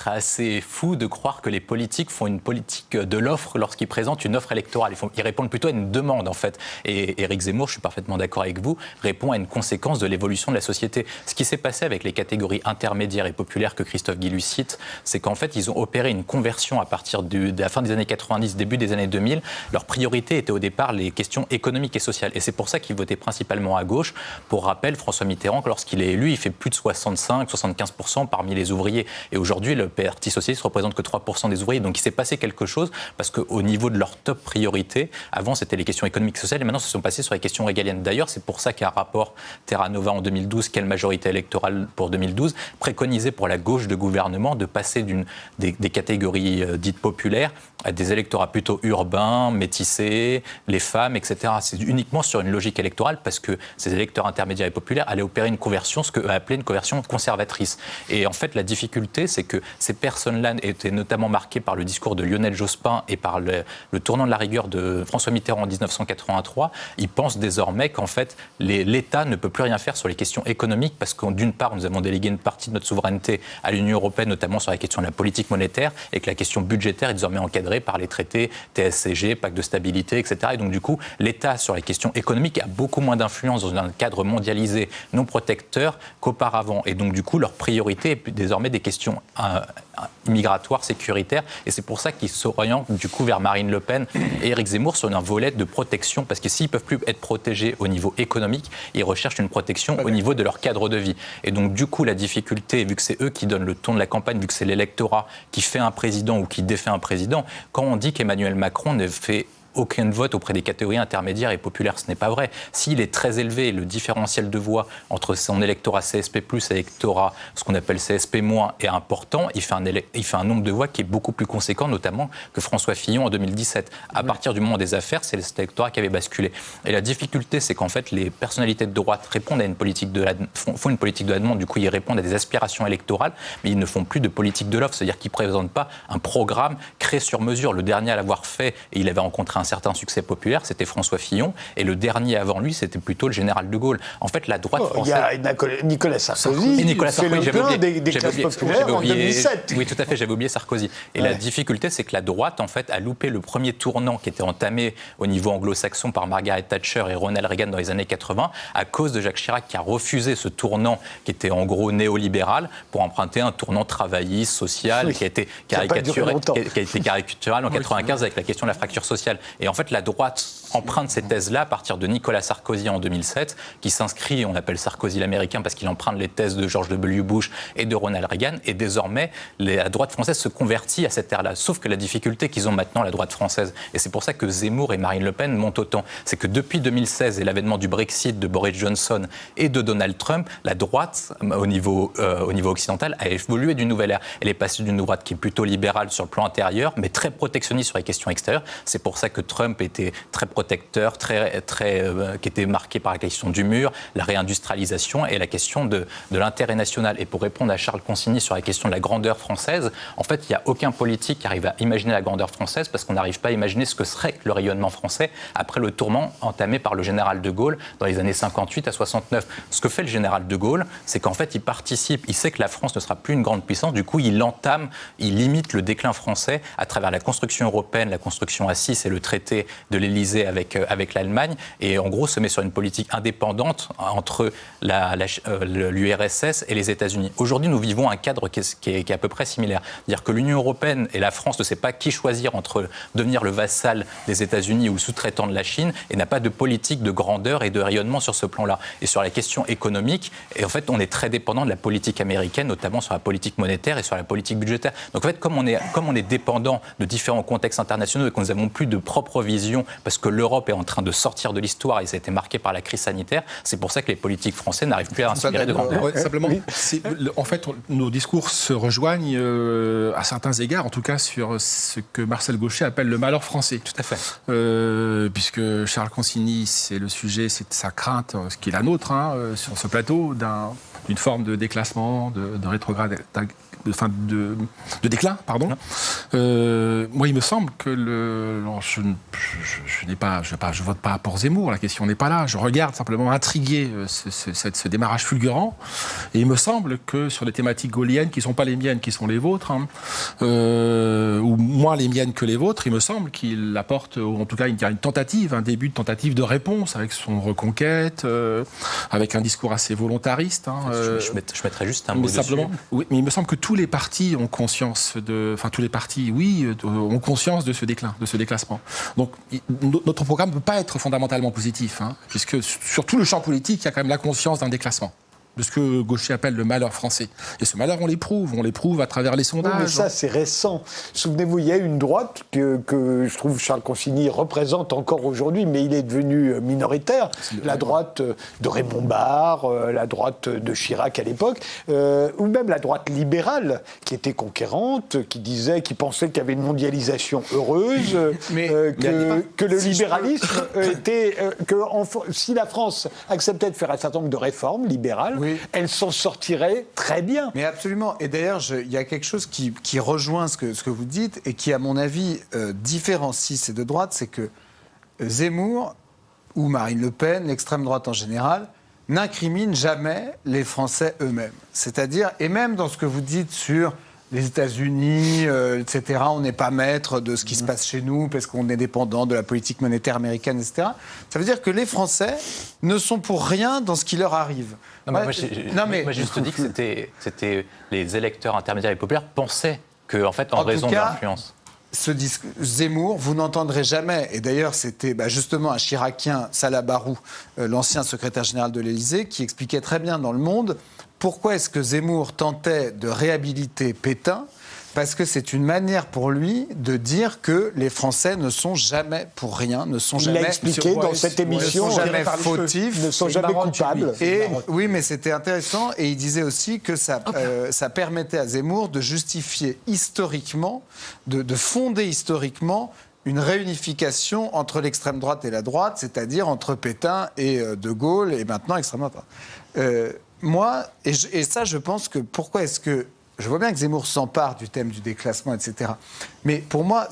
assez fou de croire que les politiques font une politique de l'offre lorsqu'ils présentent une offre électorale. Ils répondent plutôt à une demande, en fait. Et Éric Zemmour, je suis parfaitement d'accord avec vous, répond à une conséquence de l'évolution de la société. Ce qui s'est passé avec les catégories intermédiaires et populaires que Christophe Guilluy cite, c'est qu'en fait, ils ont opéré une conversion à partir de la fin des années 90, début des années 2000. Leur priorité était au départ les questions économiques et sociales. Et c'est pour ça qu'ils votaient principalement à gauche. Pour rappel, François Mitterrand, lorsqu'il est élu, il fait plus de 65-75% parmi les ouvriers. Et aujourd'hui, le Parti socialiste représente que 3% des ouvriers. Donc il s'est passé quelque chose parce qu'au niveau de leur top priorité, avant c'était les questions économiques et sociales et maintenant se sont passés sur les questions régaliennes. D'ailleurs, c'est pour ça qu'un rapport Terra Nova en 2012, quelle majorité électorale pour 2012, préconisait pour la gauche de gouvernement de passer des catégories dites populaires à des électorats plutôt urbains, métissés, les femmes, etc. C'est uniquement sur une logique électorale parce que ces électeurs intermédiaires et populaires allaient opérer une conversion, ce qu'eux appelaient une conversion conservatrice. Et en fait, la difficulté, c'est que ces personnes-là étaient notamment marquées par le discours de Lionel Jospin et par le tournant de la rigueur de François Mitterrand en 1983. Ils pensent désormais qu'en fait, l'État ne peut plus rien faire sur les questions économiques parce que d'une part, nous avons délégué une partie de notre souveraineté à l'Union européenne, notamment sur la question de la politique monétaire, et que la question budgétaire est désormais encadrée par les traités TSCG, pacte de stabilité, etc. Et donc du coup, l'État sur les questions économiques a beaucoup moins d'influence dans un cadre mondialisé non protecteur qu'auparavant. Et donc du coup, leur priorité est désormais des questions migratoires, sécuritaires, et c'est pour ça qu'ils s'orientent du coup vers Marine Le Pen et Éric Zemmour sur un volet de protection, parce que s'ils ne peuvent plus être protégés au niveau économique, ils recherchent une protection au niveau de leur cadre de vie. Et donc du coup, la difficulté, vu que c'est eux qui donnent le ton de la campagne, vu que c'est l'électorat qui fait un président ou qui défait un président, quand on dit qu'Emmanuel Macron ne fait aucun vote auprès des catégories intermédiaires et populaires, ce n'est pas vrai. S'il est très élevé, le différentiel de voix entre son électorat CSP+, et l'électorat, ce qu'on appelle CSP-, est important, il fait un nombre de voix qui est beaucoup plus conséquent, notamment que François Fillon en 2017. À partir du moment des affaires, c'est cet électorat qui avait basculé. Et la difficulté, c'est qu'en fait, les personnalités de droite répondent à font une politique de la demande, du coup, ils répondent à des aspirations électorales, mais ils ne font plus de politique de l'offre, c'est-à-dire qu'ils ne présentent pas un programme créé sur mesure. Le dernier à l'avoir fait, et il avait rencontré un certain succès populaire, c'était François Fillon, et le dernier avant lui, c'était plutôt le général de Gaulle. En fait, la droite française... Il y a Nicolas Sarkozy, c'est le plein des classes populaires en 2007. Oui, tout à fait, j'avais oublié Sarkozy. Et la difficulté, c'est que la droite, en fait, a loupé le premier tournant qui était entamé au niveau anglo-saxon par Margaret Thatcher et Ronald Reagan dans les années 80, à cause de Jacques Chirac qui a refusé ce tournant qui était en gros néolibéral pour emprunter un tournant travailliste, social, qui a été caricatural en 1995 avec la question de la fracture sociale. Et en fait, la droite emprunte ces thèses-là à partir de Nicolas Sarkozy en 2007, qui s'inscrit, on l'appelle Sarkozy l'américain parce qu'il emprunte les thèses de George W. Bush et de Ronald Reagan, et désormais, la droite française se convertit à cette ère-là. Sauf que la difficulté qu'ils ont maintenant, la droite française, et c'est pour ça que Zemmour et Marine Le Pen montent autant, c'est que depuis 2016 et l'avènement du Brexit, de Boris Johnson et de Donald Trump, la droite, au niveau occidental, a évolué d'une nouvelle ère. Elle est passée d'une droite qui est plutôt libérale sur le plan intérieur, mais très protectionniste sur les questions extérieures. C'est pour ça que Trump était très protecteur, qui était marqué par la question du mur, la réindustrialisation et la question de l'intérêt national. Et pour répondre à Charles Consigny sur la question de la grandeur française, en fait, il n'y a aucun politique qui arrive à imaginer la grandeur française parce qu'on n'arrive pas à imaginer ce que serait le rayonnement français après le tourment entamé par le général de Gaulle dans les années 58 à 69. Ce que fait le général de Gaulle, c'est qu'en fait, il participe, il sait que la France ne sera plus une grande puissance, du coup, il limite le déclin français à travers la construction européenne, la construction à 6 et le traité de l'Élysée avec l'Allemagne, et en gros se met sur une politique indépendante entre l'URSS et les États-Unis. Aujourd'hui, nous vivons un cadre qui est à peu près similaire. C'est-à-dire que l'Union européenne et la France ne sait pas qui choisir entre devenir le vassal des États-Unis ou le sous-traitant de la Chine, et n'a pas de politique de grandeur et de rayonnement sur ce plan-là. Et sur la question économique, et en fait, on est très dépendant de la politique américaine, notamment sur la politique monétaire et sur la politique budgétaire. Donc en fait, comme on est dépendant de différents contextes internationaux et que nous n'avons plus de propre vision, parce que l'Europe est en train de sortir de l'histoire et ça a été marqué par la crise sanitaire, c'est pour ça que les politiques français n'arrivent plus à inspirer de grandeur. Simplement, en fait, nos discours se rejoignent à certains égards, en tout cas sur ce que Marcel Gauchet appelle le malheur français. Tout à fait. Puisque Charles Consigny, c'est le sujet, c'est sa crainte, ce qui est la nôtre, sur ce plateau, d'une forme de déclassement, de rétrograde, de déclin, pardon. Moi, il me semble que je vote pas pour Zemmour. La question n'est pas là. Je regarde simplement intrigué ce démarrage fulgurant. Et il me semble que sur les thématiques gaulliennes, qui ne sont pas les miennes, qui sont les vôtres, ou moins les miennes que les vôtres, il me semble qu'il apporte, ou en tout cas, il y a une tentative, un début de tentative de réponse avec son reconquête, avec un discours assez volontariste. Je mettrais juste un mot dessus. Oui, mais il me semble que tous les partis ont conscience ont conscience de ce déclin, de ce déclassement. Donc, notre programme ne peut pas être fondamentalement positif, puisque sur tout le champ politique, il y a quand même la conscience d'un déclassement, de ce que Gauchet appelle le malheur français. Et ce malheur, on l'éprouve à travers les sondages. Oui, mais ça, c'est récent. Souvenez-vous, il y a une droite que je trouve Charles Consigny représente encore aujourd'hui, mais il est devenu minoritaire. La droite de Raymond Barre, la droite de Chirac à l'époque, ou même la droite libérale, qui était conquérante, qui pensait qu'il y avait une mondialisation heureuse, que le libéralisme était... si la France acceptait de faire un certain nombre de réformes libérales, elle s'en sortirait très bien. Mais absolument. Et d'ailleurs, il y a quelque chose qui rejoint ce que vous dites et qui, à mon avis, différencie ces deux droites, c'est que Zemmour ou Marine Le Pen, l'extrême droite en général, n'incriminent jamais les Français eux-mêmes. C'est-à-dire, et même dans ce que vous dites sur les États-Unis, etc., on n'est pas maître de ce qui se passe chez nous parce qu'on est dépendant de la politique monétaire américaine, etc. Ça veut dire que les Français ne sont pour rien dans ce qui leur arrive. Moi, j'ai juste dit que c'était les électeurs intermédiaires et populaires pensaient qu'en fait, en raison de l'influence. Zemmour, vous n'entendrez jamais, et d'ailleurs c'était justement un Chiracien, Salah Barou, l'ancien secrétaire général de l'Élysée, qui expliquait très bien dans Le Monde pourquoi est-ce que Zemmour tentait de réhabiliter Pétain. Parce que c'est une manière pour lui de dire que les Français ne sont jamais pour rien, ne sont jamais... Il l'a expliqué dans cette émission, ne sont jamais fautifs, ne sont jamais coupables. Oui, mais c'était intéressant. Et il disait aussi que ça permettait à Zemmour de justifier historiquement, de fonder historiquement une réunification entre l'extrême droite et la droite, c'est-à-dire entre Pétain et De Gaulle, et maintenant extrême droite. Moi, et ça, je pense que... Pourquoi est-ce que... Je vois bien que Zemmour s'empare du thème du déclassement, etc. Mais pour moi,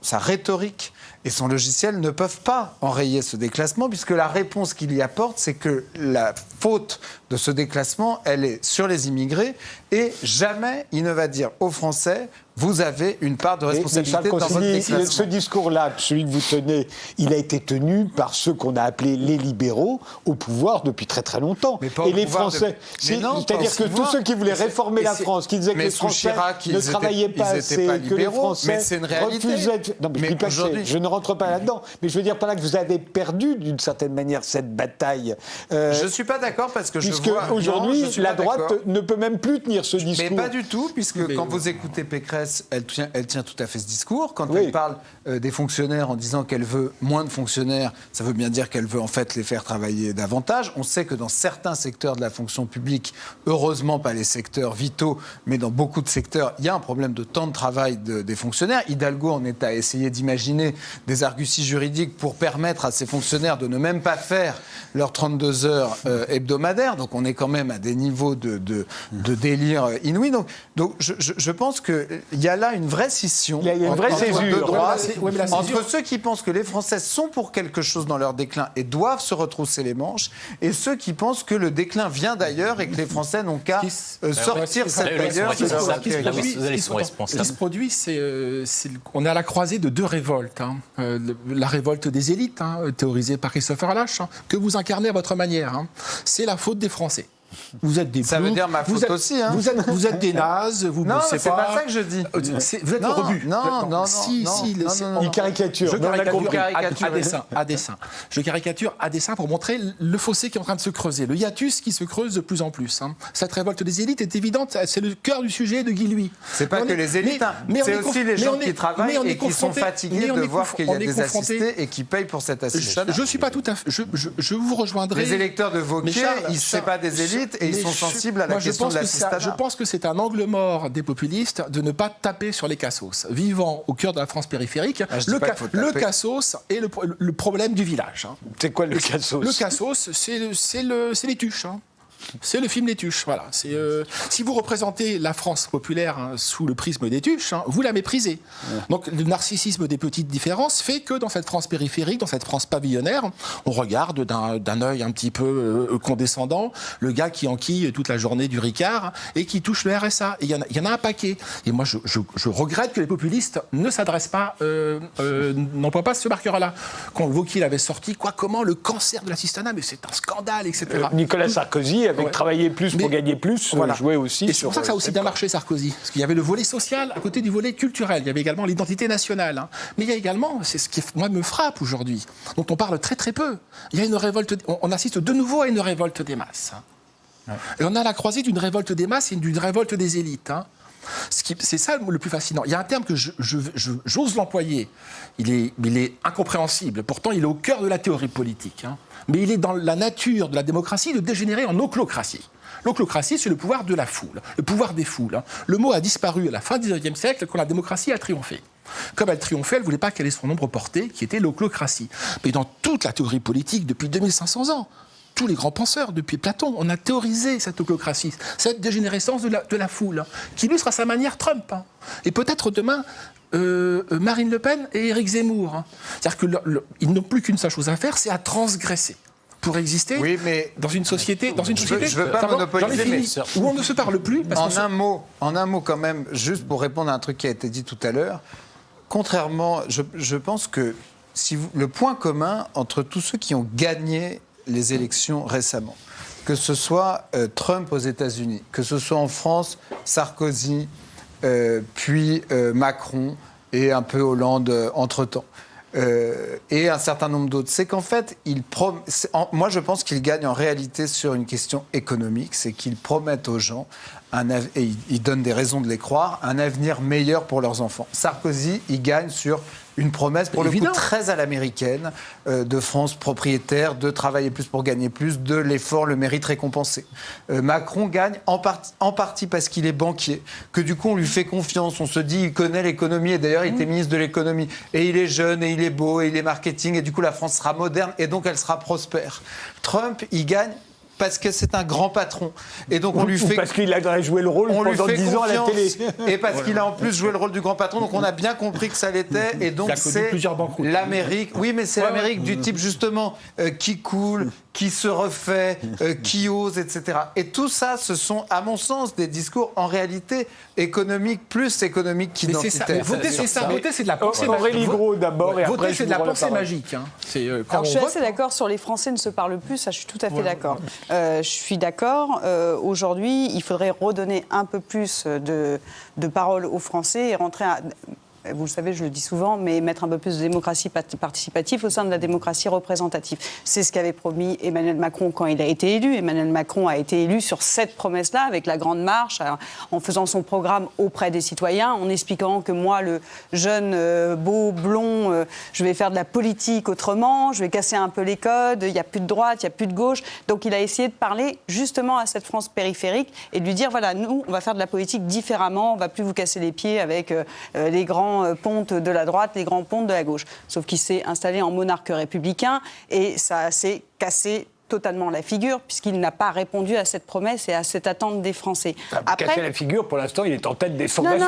sa rhétorique et son logiciel ne peuvent pas enrayer ce déclassement, puisque la réponse qu'il y apporte, c'est que la faute de ce déclassement, elle est sur les immigrés, et jamais il ne va dire aux Français: vous avez une part de responsabilité dans votre déclassement. Ce discours-là, celui que vous tenez, il a été tenu par ceux qu'on a appelés les libéraux au pouvoir depuis très très longtemps. Et les Français, c'est-à-dire que tous ceux qui voulaient réformer la France, qui disaient que les Français ne travaillaient pas assez, que les Français refusaient... Non, mais je dis pas que je ne rentre pas là-dedans, mais je veux dire par là que vous avez perdu d'une certaine manière cette bataille. Je ne suis pas d'accord parce que je qu'aujourd'hui, la droite ne peut même plus tenir ce discours. Mais pas du tout, puisque quand vous écoutez Pécresse, elle tient tout à fait ce discours. Quand elle parle des fonctionnaires en disant qu'elle veut moins de fonctionnaires, ça veut bien dire qu'elle veut en fait les faire travailler davantage. On sait que dans certains secteurs de la fonction publique, heureusement pas les secteurs vitaux, mais dans beaucoup de secteurs, il y a un problème de temps de travail des fonctionnaires. Hidalgo en est à essayer d'imaginer des arguties jurididiques pour permettre à ces fonctionnaires de ne même pas faire leurs 32 heures hebdomadaires. Donc on est quand même à des niveaux de délire inouï. Donc je pense qu'il y a là une vraie scission. Il y a une vraie césure. Entre ceux qui pensent que les Français sont pour quelque chose dans leur déclin et doivent se retrousser les manches, et ceux qui pensent que le déclin vient d'ailleurs et que les Français n'ont qu'à sortir cette d'ailleurs. Ce qui se produit, on est à la croisée de deux révoltes. La révolte des élites, théorisée par Christopher Lasch, que vous incarnez à votre manière. C'est la faute des Français. Vous êtes des ça veut dire ma faute aussi. Vous êtes des nazes, vous non, bossez pas. Non, c'est pas ça que je dis. Vous êtes le rebut. Non. Il caricature. Je caricature à dessein. Je caricature à dessein pour montrer le fossé qui est en train de se creuser, le hiatus qui se creuse de plus en plus. Cette révolte des élites est évidente, c'est le cœur du sujet de Guy Louis. C'est pas que les élites, c'est aussi les gens qui travaillent et qui sont fatigués de voir qu'il y a des assistés et qui payent pour cette assistance. Je suis pas tout à fait. Je vous rejoindrai. Les électeurs de Wauquiez, c'est pas des élites. Et ils sont sensibles à la question de l'assistanat. Je pense que c'est un angle mort des populistes de ne pas taper sur les cassos. Vivant au cœur de la France périphérique, le cassos est le problème du village. C'est quoi le cassos ? Le cassos, c'est les tuches. C'est le film Les Tuches, voilà. Si vous représentez la France populaire sous le prisme des tuches, vous la méprisez. Donc le narcissisme des petites différences fait que dans cette France périphérique, dans cette France pavillonnaire, on regarde d'un œil un petit peu condescendant le gars qui enquille toute la journée du Ricard et qui touche le RSA. Et il y en a un paquet. Et moi, je regrette que les populistes ne s'adressent pas, n'emploient pas ce marqueur-là. Quand Wauquiez l'avait sorti, comment le cancer de l'assistanat, mais c'est un scandale, etc. Nicolas Sarkozy avec travailler plus pour gagner plus, jouer aussi. Et c'est pour ça que ça a aussi bien marché, Sarkozy. Parce qu'il y avait le volet social à côté du volet culturel. Il y avait également l'identité nationale. Mais il y a également, c'est ce qui, moi, me frappe aujourd'hui, dont on parle très très peu. Il y a une révolte, on assiste de nouveau à une révolte des masses. Et on a la croisée d'une révolte des masses et d'une révolte des élites. C'est ça le plus fascinant. Il y a un terme que j'ose l'employer. Il est incompréhensible. Pourtant, il est au cœur de la théorie politique. Mais il est dans la nature de la démocratie de dégénérer en oclocratie. L'oclocratie, c'est le pouvoir de la foule, le pouvoir des foules. Le mot a disparu à la fin du XIXe siècle quand la démocratie a triomphé. Comme elle triomphait, elle ne voulait pas qu'elle ait son ombre portée, qui était l'oclocratie. Mais dans toute la théorie politique depuis 2500 ans, tous les grands penseurs, depuis Platon, on a théorisé cette oclocratie, cette dégénérescence de la foule, qui illustre à sa manière Trump. Et peut-être demain, Marine Le Pen et Éric Zemmour. C'est-à-dire qu'ils n'ont plus qu'une seule chose à faire, c'est à transgresser pour exister dans une société. Je veux pas monopoliser, mais où on ne se parle plus. En un mot quand même, juste pour répondre à un truc qui a été dit tout à l'heure, contrairement, je pense que le point commun entre tous ceux qui ont gagné les élections récemment, que ce soit Trump aux États-Unis, que ce soit en France, Sarkozy, puis Macron et un peu Hollande entre-temps, et un certain nombre d'autres, c'est qu'en fait, moi je pense qu'ils gagnent en réalité sur une question économique, c'est qu'ils promettent aux gens, et ils donnent des raisons de les croire, un avenir meilleur pour leurs enfants. Sarkozy, il gagne sur une promesse, pour le coup, très à l'américaine, de France propriétaire, de travailler plus pour gagner plus, de l'effort, le mérite récompensé. Macron gagne en partie parce qu'il est banquier, que du coup on lui fait confiance, on se dit il connaît l'économie, et d'ailleurs il était ministre de l'économie, et il est jeune, et il est beau, et il est marketing, et du coup la France sera moderne, et donc elle sera prospère. Trump, il gagne parce que c'est un grand patron. Et donc on lui fait... parce qu'il a joué le rôle pendant 10 ans à la télé. Et parce qu'il a en plus joué le rôle du grand patron. Donc on a bien compris que ça l'était. Et donc c'est l'Amérique... Oui, mais c'est l'Amérique du type justement qui coule, qui se refait, qui ose, etc. Et tout ça, ce sont, à mon sens, des discours en réalité économiques, plus économiques qu'identitaires. Voter, c'est ça. Voter, c'est de la pensée magique. Aurélie Gros, d'abord, et après... Voter, c'est de la pensée magique. Alors, je suis assez d'accord sur les Français ne se parlent plus, ça, je suis tout à fait d'accord. Je suis d'accord. Aujourd'hui, il faudrait redonner un peu plus de parole aux Français et rentrer vous le savez, je le dis souvent, mais mettre un peu plus de démocratie participative au sein de la démocratie représentative. C'est ce qu'avait promis Emmanuel Macron quand il a été élu. Emmanuel Macron a été élu sur cette promesse-là, avec la Grande Marche, en faisant son programme auprès des citoyens, en expliquant que moi, le jeune, beau, blond, je vais faire de la politique autrement, je vais casser un peu les codes, il n'y a plus de droite, il n'y a plus de gauche. Donc il a essayé de parler justement à cette France périphérique et de lui dire, voilà, nous, on va faire de la politique différemment, on ne va plus vous casser les pieds avec les grands pontes de la droite, les grands pontes de la gauche. Sauf qu'il s'est installé en monarque républicain et ça s'est cassé totalement la figure, puisqu'il n'a pas répondu à cette promesse et à cette attente des Français. Casser la figure, pour l'instant, il est en tête des sondages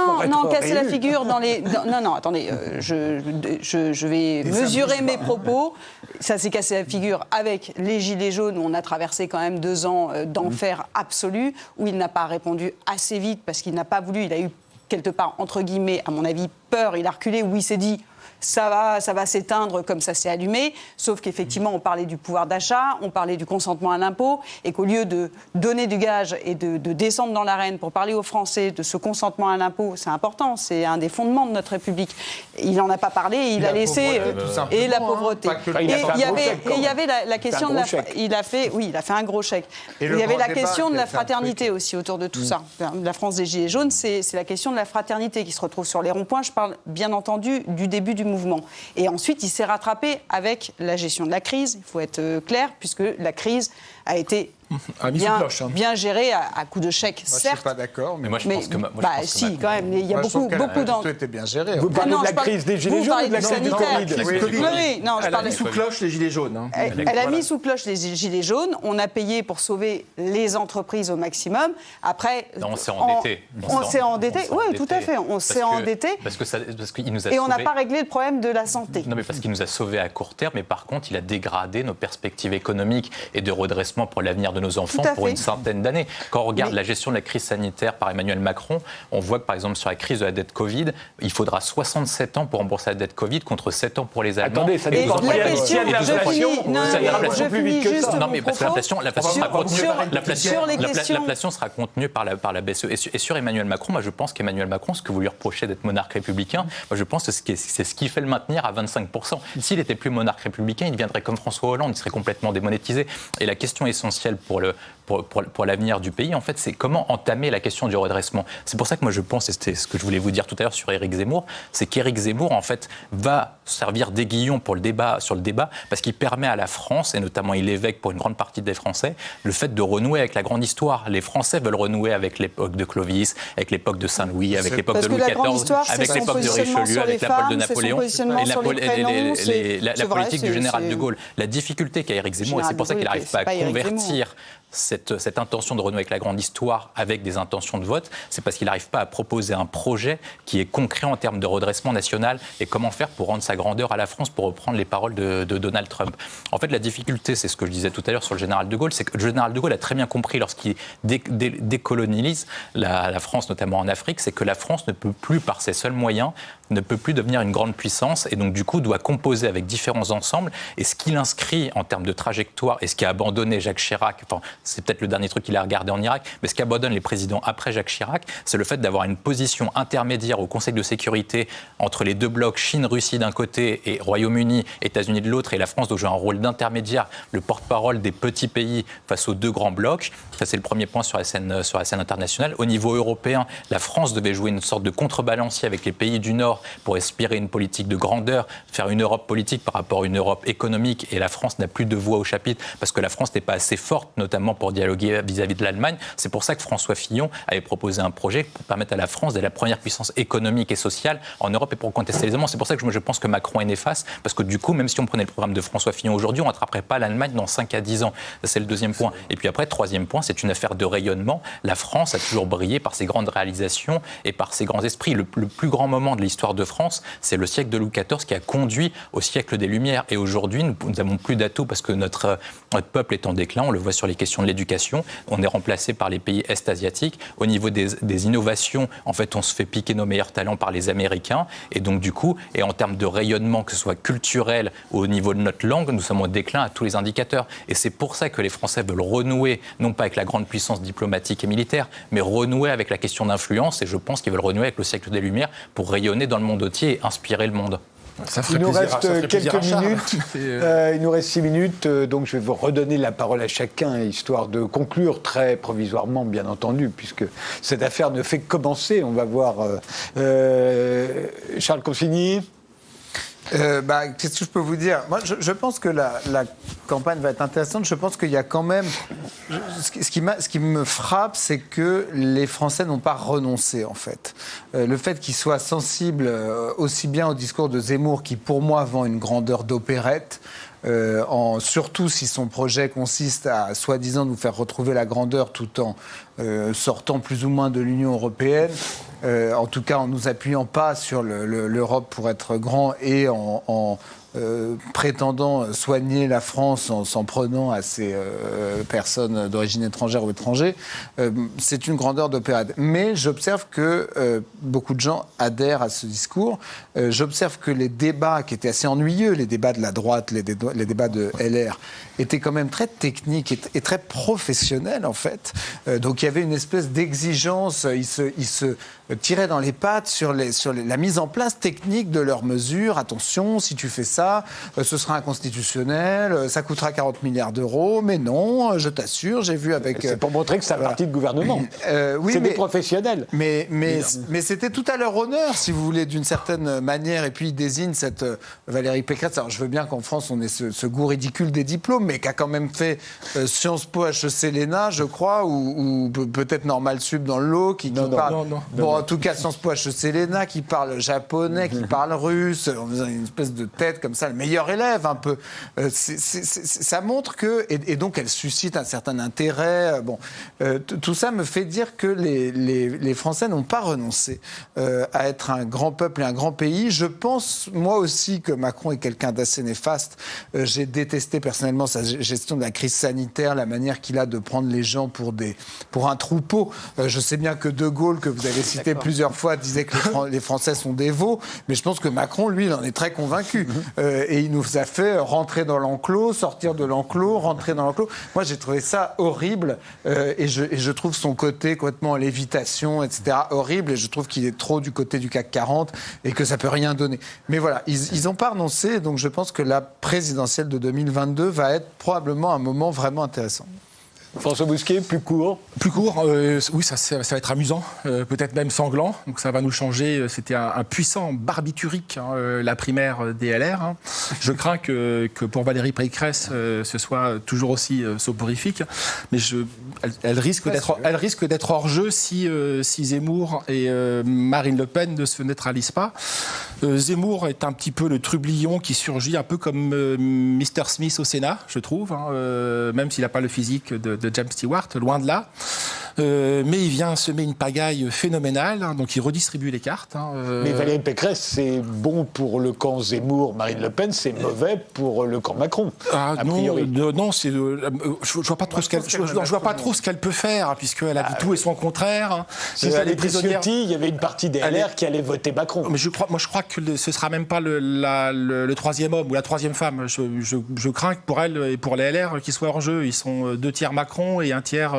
casser la figure dans les... Non, attendez, je vais mesurer mes propos. Ça s'est cassé la figure avec les Gilets jaunes, où on a traversé quand même 2 ans d'enfer absolu, où il n'a pas répondu assez vite, parce qu'il n'a pas voulu, il a eu quelque part, entre guillemets, à mon avis, peur, il a reculé, où il s'est dit... Ça va s'éteindre comme ça s'est allumé, sauf qu'effectivement, on parlait du pouvoir d'achat, on parlait du consentement à l'impôt, et qu'au lieu de donner du gage et de descendre dans l'arène pour parler aux Français de ce consentement à l'impôt, c'est important, c'est un des fondements de notre République. Il n'en a pas parlé, il a laissé... et la pauvreté. Et il y avait la question de la... Il a fait un gros chèque. Il y avait la question de la fraternité aussi autour de tout ça. La France des Gilets jaunes, c'est la question de la fraternité qui se retrouve sur les ronds-points. Je parle bien entendu du début du mouvement. Et ensuite, il s'est rattrapé avec la gestion de la crise, il faut être clair, puisque la crise a été bien gérée à coup de chèque, moi, certes. Je ne suis pas d'accord. Mais moi, je pense que... si, quand même, il y a beaucoup d'entre... Tout était bien géré. Vous parlez de la crise des Gilets jaunes ou de la crise du Covid? Elle a mis sous cloche les Gilets jaunes. Elle a mis sous cloche les Gilets jaunes. On a payé pour sauver les entreprises au maximum. Après... On s'est endetté. On s'est endetté, oui, tout à fait. On s'est endetté. Parce qu'il nous a et on n'a pas réglé le problème de la santé. Non, mais parce qu'il nous a sauvés à court terme, mais par contre, il a dégradé nos perspectives économiques et de redressement pour l'avenir de nos enfants pour une centaine d'années. Quand on regarde la gestion de la crise sanitaire par Emmanuel Macron, on voit que, par exemple, sur la crise de la dette Covid, il faudra 67 ans pour rembourser la dette Covid contre 7 ans pour les Allemands. Attendez, ça dépend. Ça ira plus vite que ça. Non, mais parce que l'inflation sera contenue par la BCE. Et sur Emmanuel Macron, moi, je pense qu'Emmanuel Macron, ce que vous lui reprochez d'être monarque républicain, moi, je pense que c'est ce qui fait le maintenir à 25%. S'il n'était plus monarque républicain, il deviendrait comme François Hollande, il serait complètement démonétisé. Et la question essentielle pour l'avenir du pays, en fait, c'est comment entamer la question du redressement. C'est pour ça que moi je pense, et c'était ce que je voulais vous dire tout à l'heure sur Éric Zemmour, c'est qu'Éric Zemmour, en fait, va servir d'aiguillon sur le débat, parce qu'il permet à la France, et notamment il évoque pour une grande partie des Français, le fait de renouer avec la grande histoire. Les Français veulent renouer avec l'époque de Clovis, avec l'époque de Saint-Louis, avec l'époque de Louis XIV, avec l'époque de Richelieu, avec l'époque de Napoléon, et la politique du général de Gaulle. La difficulté qu'a Éric Zemmour, et c'est pour ça qu'il n'arrive pas à convertir cette intention de renouer avec la grande histoire avec des intentions de vote, c'est parce qu'il n'arrive pas à proposer un projet qui est concret en termes de redressement national et comment faire pour rendre sa grandeur à la France, pour reprendre les paroles de Donald Trump. En fait, la difficulté, c'est ce que je disais tout à l'heure sur le général de Gaulle, c'est que le général de Gaulle a très bien compris lorsqu'il décolonise la France, notamment en Afrique, c'est que la France ne peut plus, par ses seuls moyens, ne peut plus devenir une grande puissance et donc du coup doit composer avec différents ensembles. Et ce qu'il inscrit en termes de trajectoire et ce qui a abandonné Jacques Chirac, enfin c'est peut-être le dernier truc qu'il a regardé en Irak, mais ce qui abandonne les présidents après Jacques Chirac, c'est le fait d'avoir une position intermédiaire au Conseil de sécurité entre les deux blocs, Chine-Russie d'un côté et Royaume-Uni, États-Unis de l'autre, et la France doit jouer un rôle d'intermédiaire, le porte-parole des petits pays face aux deux grands blocs. Ça c'est le premier point sur la scène internationale. Au niveau européen, la France devait jouer une sorte de contrebalancier avec les pays du Nord pour aspirer une politique de grandeur, faire une Europe politique par rapport à une Europe économique, et la France n'a plus de voix au chapitre parce que la France n'est pas assez forte, notamment pour dialoguer vis-à-vis de l'Allemagne. C'est pour ça que François Fillon avait proposé un projet pour permettre à la France d'être la première puissance économique et sociale en Europe et pour contester les Allemands. C'est pour ça que je pense que Macron est néfaste, parce que du coup, même si on prenait le programme de François Fillon aujourd'hui, on ne rattraperait pas l'Allemagne dans 5 à 10 ans. Ça, c'est le deuxième point. Et puis après, troisième point, c'est une affaire de rayonnement. La France a toujours brillé par ses grandes réalisations et par ses grands esprits. Le plus grand moment de l'histoire de France, c'est le siècle de Louis XIV qui a conduit au siècle des Lumières. Et aujourd'hui, nous n'avons plus d'atouts parce que notre peuple est en déclin. On le voit sur les questions de l'éducation, on est remplacé par les pays est-asiatiques. Au niveau des innovations, en fait, on se fait piquer nos meilleurs talents par les Américains. Et donc, du coup, et en termes de rayonnement, que ce soit culturel ou au niveau de notre langue, nous sommes au déclin à tous les indicateurs. Et c'est pour ça que les Français veulent renouer, non pas avec la grande puissance diplomatique et militaire, mais renouer avec la question d'influence. Et je pense qu'ils veulent renouer avec le siècle des Lumières pour rayonner dans le monde entier et inspirer le monde. Il nous reste quelques minutes. Il nous reste 6 minutes, donc je vais vous redonner la parole à chacun, histoire de conclure très provisoirement, bien entendu, puisque cette affaire ne fait que commencer. On va voir Charles Consigny. Qu'est-ce que je peux vous dire ? Moi, je pense que la campagne va être intéressante. Je pense qu'il y a quand même... Ce qui me frappe, c'est que les Français n'ont pas renoncé, en fait. Le fait qu'ils soient sensibles aussi bien au discours de Zemmour, qui, pour moi, vend une grandeur d'opérette, surtout si son projet consiste à, soi-disant, nous faire retrouver la grandeur tout en sortant plus ou moins de l'Union européenne, en tout cas en nous appuyant pas sur l'Europe pour être grand et en prétendant soigner la France en s'en prenant à ces personnes d'origine étrangère ou étrangère, c'est une grandeur d'opérette. Mais j'observe que beaucoup de gens adhèrent à ce discours. J'observe que les débats qui étaient assez ennuyeux, les débats de la droite, les débats de LR, étaient quand même très techniques et très professionnels, en fait. Donc il y avait une espèce d'exigence. Ils se tiraient dans les pattes sur la mise en place technique de leurs mesures. Attention, si tu fais ça, ce sera inconstitutionnel, ça coûtera 40 milliards d'euros, mais non, je t'assure, j'ai vu avec... C'est pour montrer que c'est un parti de gouvernement. Oui, c'est des professionnels. Mais c'était tout à leur honneur, si vous voulez, d'une certaine manière. Et puis, ils désignent cette Valérie Pécresse. Alors, je veux bien qu'en France, on ait ce goût ridicule des diplômes, mais qui a quand même fait Sciences Po, HEC, l'ENA, je crois, ou peut-être Normal Sup dans le lot, qui parle... Bon, en tout cas, Sciences Po, HEC, l'ENA, qui parle japonais, qui parle russe, une espèce de tête comme ça, le meilleur élève, un peu. Ça montre que... Et donc, elle suscite un certain intérêt. Tout ça me fait dire que les Français n'ont pas renoncé à être un grand peuple et un grand pays. Je pense, moi aussi, que Macron est quelqu'un d'assez néfaste. J'ai détesté personnellement sa gestion de la crise sanitaire, la manière qu'il a de prendre les gens pour un troupeau. Je sais bien que De Gaulle, que vous avez cité plusieurs fois, disait que les Français sont des veaux, mais je pense que Macron, lui, il en est très convaincu. Et il nous a fait rentrer dans l'enclos, sortir de l'enclos, rentrer dans l'enclos. Moi, j'ai trouvé ça horrible. Et je trouve son côté complètement en lévitation, etc., horrible. Et je trouve qu'il est trop du côté du CAC 40 et que ça peut rien donner. Mais voilà, ils n'ont pas renoncé. Donc je pense que la présidentielle de 2022 va être probablement un moment vraiment intéressant. François Bousquet, plus court. Plus court, oui, ça va être amusant, peut-être même sanglant. Donc ça va nous changer. C'était un puissant barbiturique, la primaire des LR. Hein. Je crains que pour Valérie Pécresse, ce soit toujours aussi soporifique. Mais elle risque d'être hors jeu si Zemmour et Marine Le Pen ne se neutralisent pas. Zemmour est un petit peu le trublion qui surgit un peu comme Mr. Smith au Sénat, je trouve, même s'il n'a pas le physique de James Stewart, loin de là. Mais il vient semer une pagaille phénoménale, donc il redistribue les cartes. Mais Valérie Pécresse, c'est bon pour le camp Zemmour, Marine Le Pen, c'est mauvais pour le camp Macron. Non, c'est, je vois pas trop ce qu'elle peut faire, puisqu'elle a dit tout et son contraire. Si ça allait prisonnière, il y avait une partie des LR qui allait voter Macron. Mais je crois que ce sera même pas le troisième homme ou la troisième femme. Je crains que pour elle et pour les LR qu'ils soient hors jeu. Ils sont 2 tiers Macron et un tiers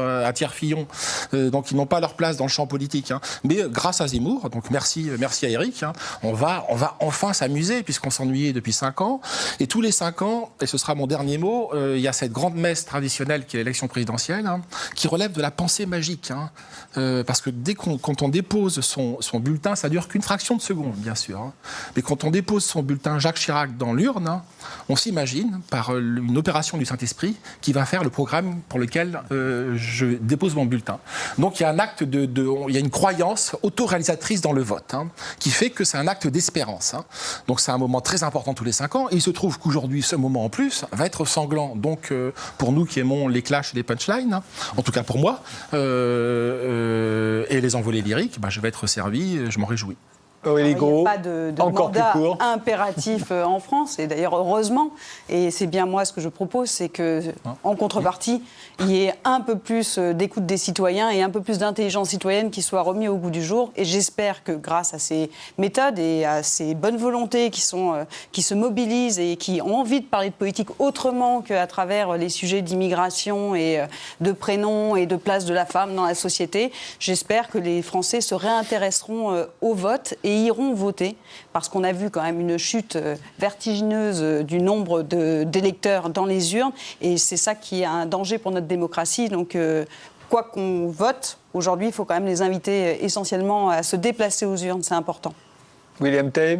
Fillon. Donc ils n'ont pas leur place dans le champ politique. Hein. Mais grâce à Zemmour, donc merci à Éric, hein, on va enfin s'amuser puisqu'on s'ennuyait depuis 5 ans. Et tous les 5 ans, et ce sera mon dernier mot, il y a cette grande messe traditionnelle qui est l'élection présidentielle, hein, qui relève de la pensée magique. Hein. Parce que quand on dépose son bulletin, ça dure qu'une fraction de seconde, bien sûr. Hein. Mais quand on dépose son bulletin Jacques Chirac dans l'urne, hein, on s'imagine, par une opération du Saint-Esprit, qui va faire le programme pour lequel je dépose mon bulletin. Donc il y a un acte il y a une croyance autoréalisatrice dans le vote, hein, qui fait que c'est un acte d'espérance. Hein. Donc c'est un moment très important tous les 5 ans. Et il se trouve qu'aujourd'hui, ce moment en plus va être sanglant. Donc pour nous qui aimons les clashs et les punchlines, hein, en tout cas pour moi, et les envolées lyriques, je vais être servi, je m'en réjouis. Aurélie Gros, il n'y a pas de encore mandat plus court. impératif en France, et d'ailleurs heureusement, et c'est bien moi ce que je propose, c'est qu'en contrepartie, il y ait un peu plus d'écoute des citoyens et un peu plus d'intelligence citoyenne qui soit remis au goût du jour, et j'espère que grâce à ces méthodes et à ces bonnes volontés qui se mobilisent et qui ont envie de parler de politique autrement qu'à travers les sujets d'immigration et de prénoms et de place de la femme dans la société, j'espère que les Français se réintéresseront au vote et iront voter, parce qu'on a vu quand même une chute vertigineuse du nombre d'électeurs dans les urnes, et c'est ça qui est un danger pour notre démocratie. Donc, quoi qu'on vote, aujourd'hui, il faut quand même les inviter essentiellement à se déplacer aux urnes, c'est important. William Tay.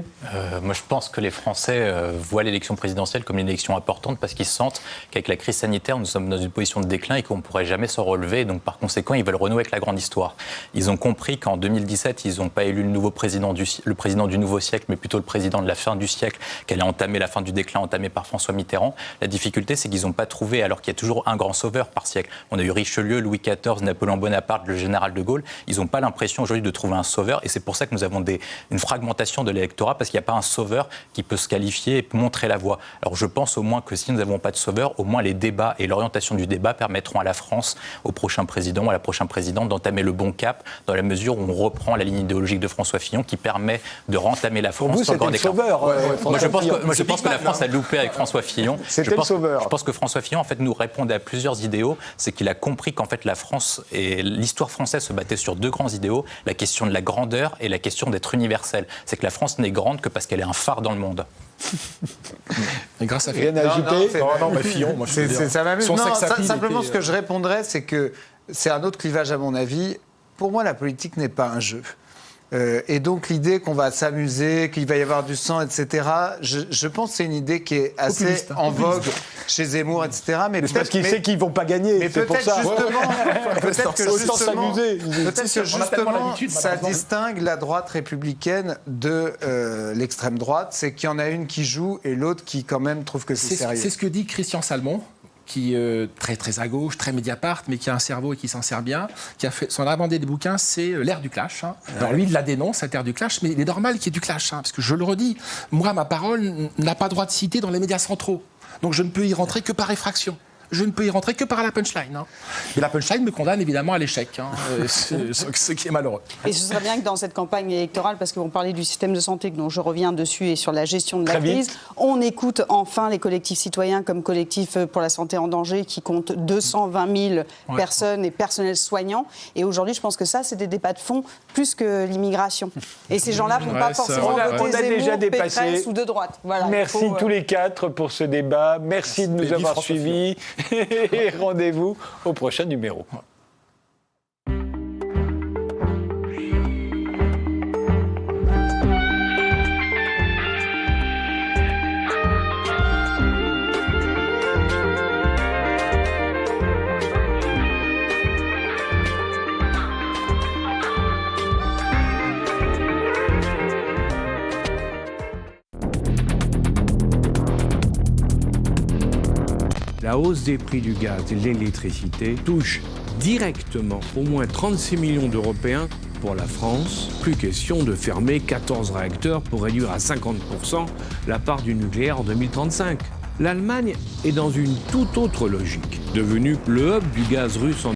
Moi, je pense que les Français voient l'élection présidentielle comme une élection importante parce qu'ils sentent qu'avec la crise sanitaire, nous sommes dans une position de déclin et qu'on ne pourrait jamais s'en relever. Donc, par conséquent, ils veulent renouer avec la grande histoire. Ils ont compris qu'en 2017, ils n'ont pas élu le président du nouveau siècle, mais plutôt le président de la fin du siècle, qu'elle a entamé la fin du déclin entamé par François Mitterrand. La difficulté, c'est qu'ils n'ont pas trouvé, alors qu'il y a toujours un grand sauveur par siècle. On a eu Richelieu, Louis XIV, Napoléon Bonaparte, le général de Gaulle. Ils n'ont pas l'impression aujourd'hui de trouver un sauveur, et c'est pour ça que nous avons une fragmentation de l'électorat, parce qu'il n'y a pas un sauveur qui peut se qualifier et montrer la voie. Alors je pense au moins que si nous n'avons pas de sauveur, au moins les débats et l'orientation du débat permettront à la France, au prochain président ou à la prochaine présidente, d'entamer le bon cap, dans la mesure où on reprend la ligne idéologique de François Fillon qui permet de rentamer la France. Pour vous, c'était le sauveur. Moi, je pense que la France a loupé avec François Fillon. C'était le sauveur. Je pense que François Fillon, en fait, nous répondait à plusieurs idéaux. C'est qu'il a compris qu'en fait, la France et l'histoire française se battaient sur deux grands idéaux, la question de la grandeur et la question d'être universelle. C'est que la France n'est grande que parce qu'elle est un phare dans le monde. Et grâce à Rien à ajouter. Fillon, moi je veux dire. Ça m'amuse. Son Non, sex appeal simplement, était, ce que je répondrais, c'est que c'est un autre clivage à mon avis. Pour moi, la politique n'est pas un jeu. Et donc l'idée qu'on va s'amuser, qu'il va y avoir du sang, etc., je pense que c'est une idée qui est assez en vogue chez Zemmour, etc. Mais c'est parce qu'il sait qu'ils ne vont pas gagner. Mais c'est pour ça. Peut-être que justement, s'amuser. Ça distingue la droite républicaine de l'extrême droite. C'est qu'il y en a une qui joue et l'autre qui quand même trouve que c'est sérieux. C'est ce que dit Christian Salmon, qui est très à gauche, très Mediapart, mais qui a un cerveau et qui s'en sert bien, qui a fait son abandé des bouquins, c'est l'ère du clash. Alors lui, il la dénonce, cette ère du clash, mais il est normal qu'il y ait du clash, parce que je le redis, moi, ma parole n'a pas droit de citer dans les médias centraux, donc je ne peux y rentrer que par effraction. Je ne peux y rentrer que par la punchline. Et la punchline me condamne évidemment à l'échec, ce qui est malheureux. Et ce serait bien que dans cette campagne électorale, parce que vous parlez du système de santé, dont je reviens dessus, et sur la gestion de la crise, on écoute enfin les collectifs citoyens comme Collectif pour la santé en danger, qui compte 220 000 personnes et personnels soignants. Et aujourd'hui, je pense que ça, c'est des débats de fond plus que l'immigration. Et ces gens-là ne vont pas forcément voter Zemmour, Pécresse ou de droite. Voilà, merci tous les quatre pour ce débat. Merci de nous avoir suivis. Et rendez-vous au prochain numéro. La hausse des prix du gaz et de l'électricité touche directement au moins 36 millions d'Européens. Pour la France, plus question de fermer 14 réacteurs pour réduire à 50% la part du nucléaire en 2035. L'Allemagne est dans une toute autre logique, devenue le hub du gaz russe en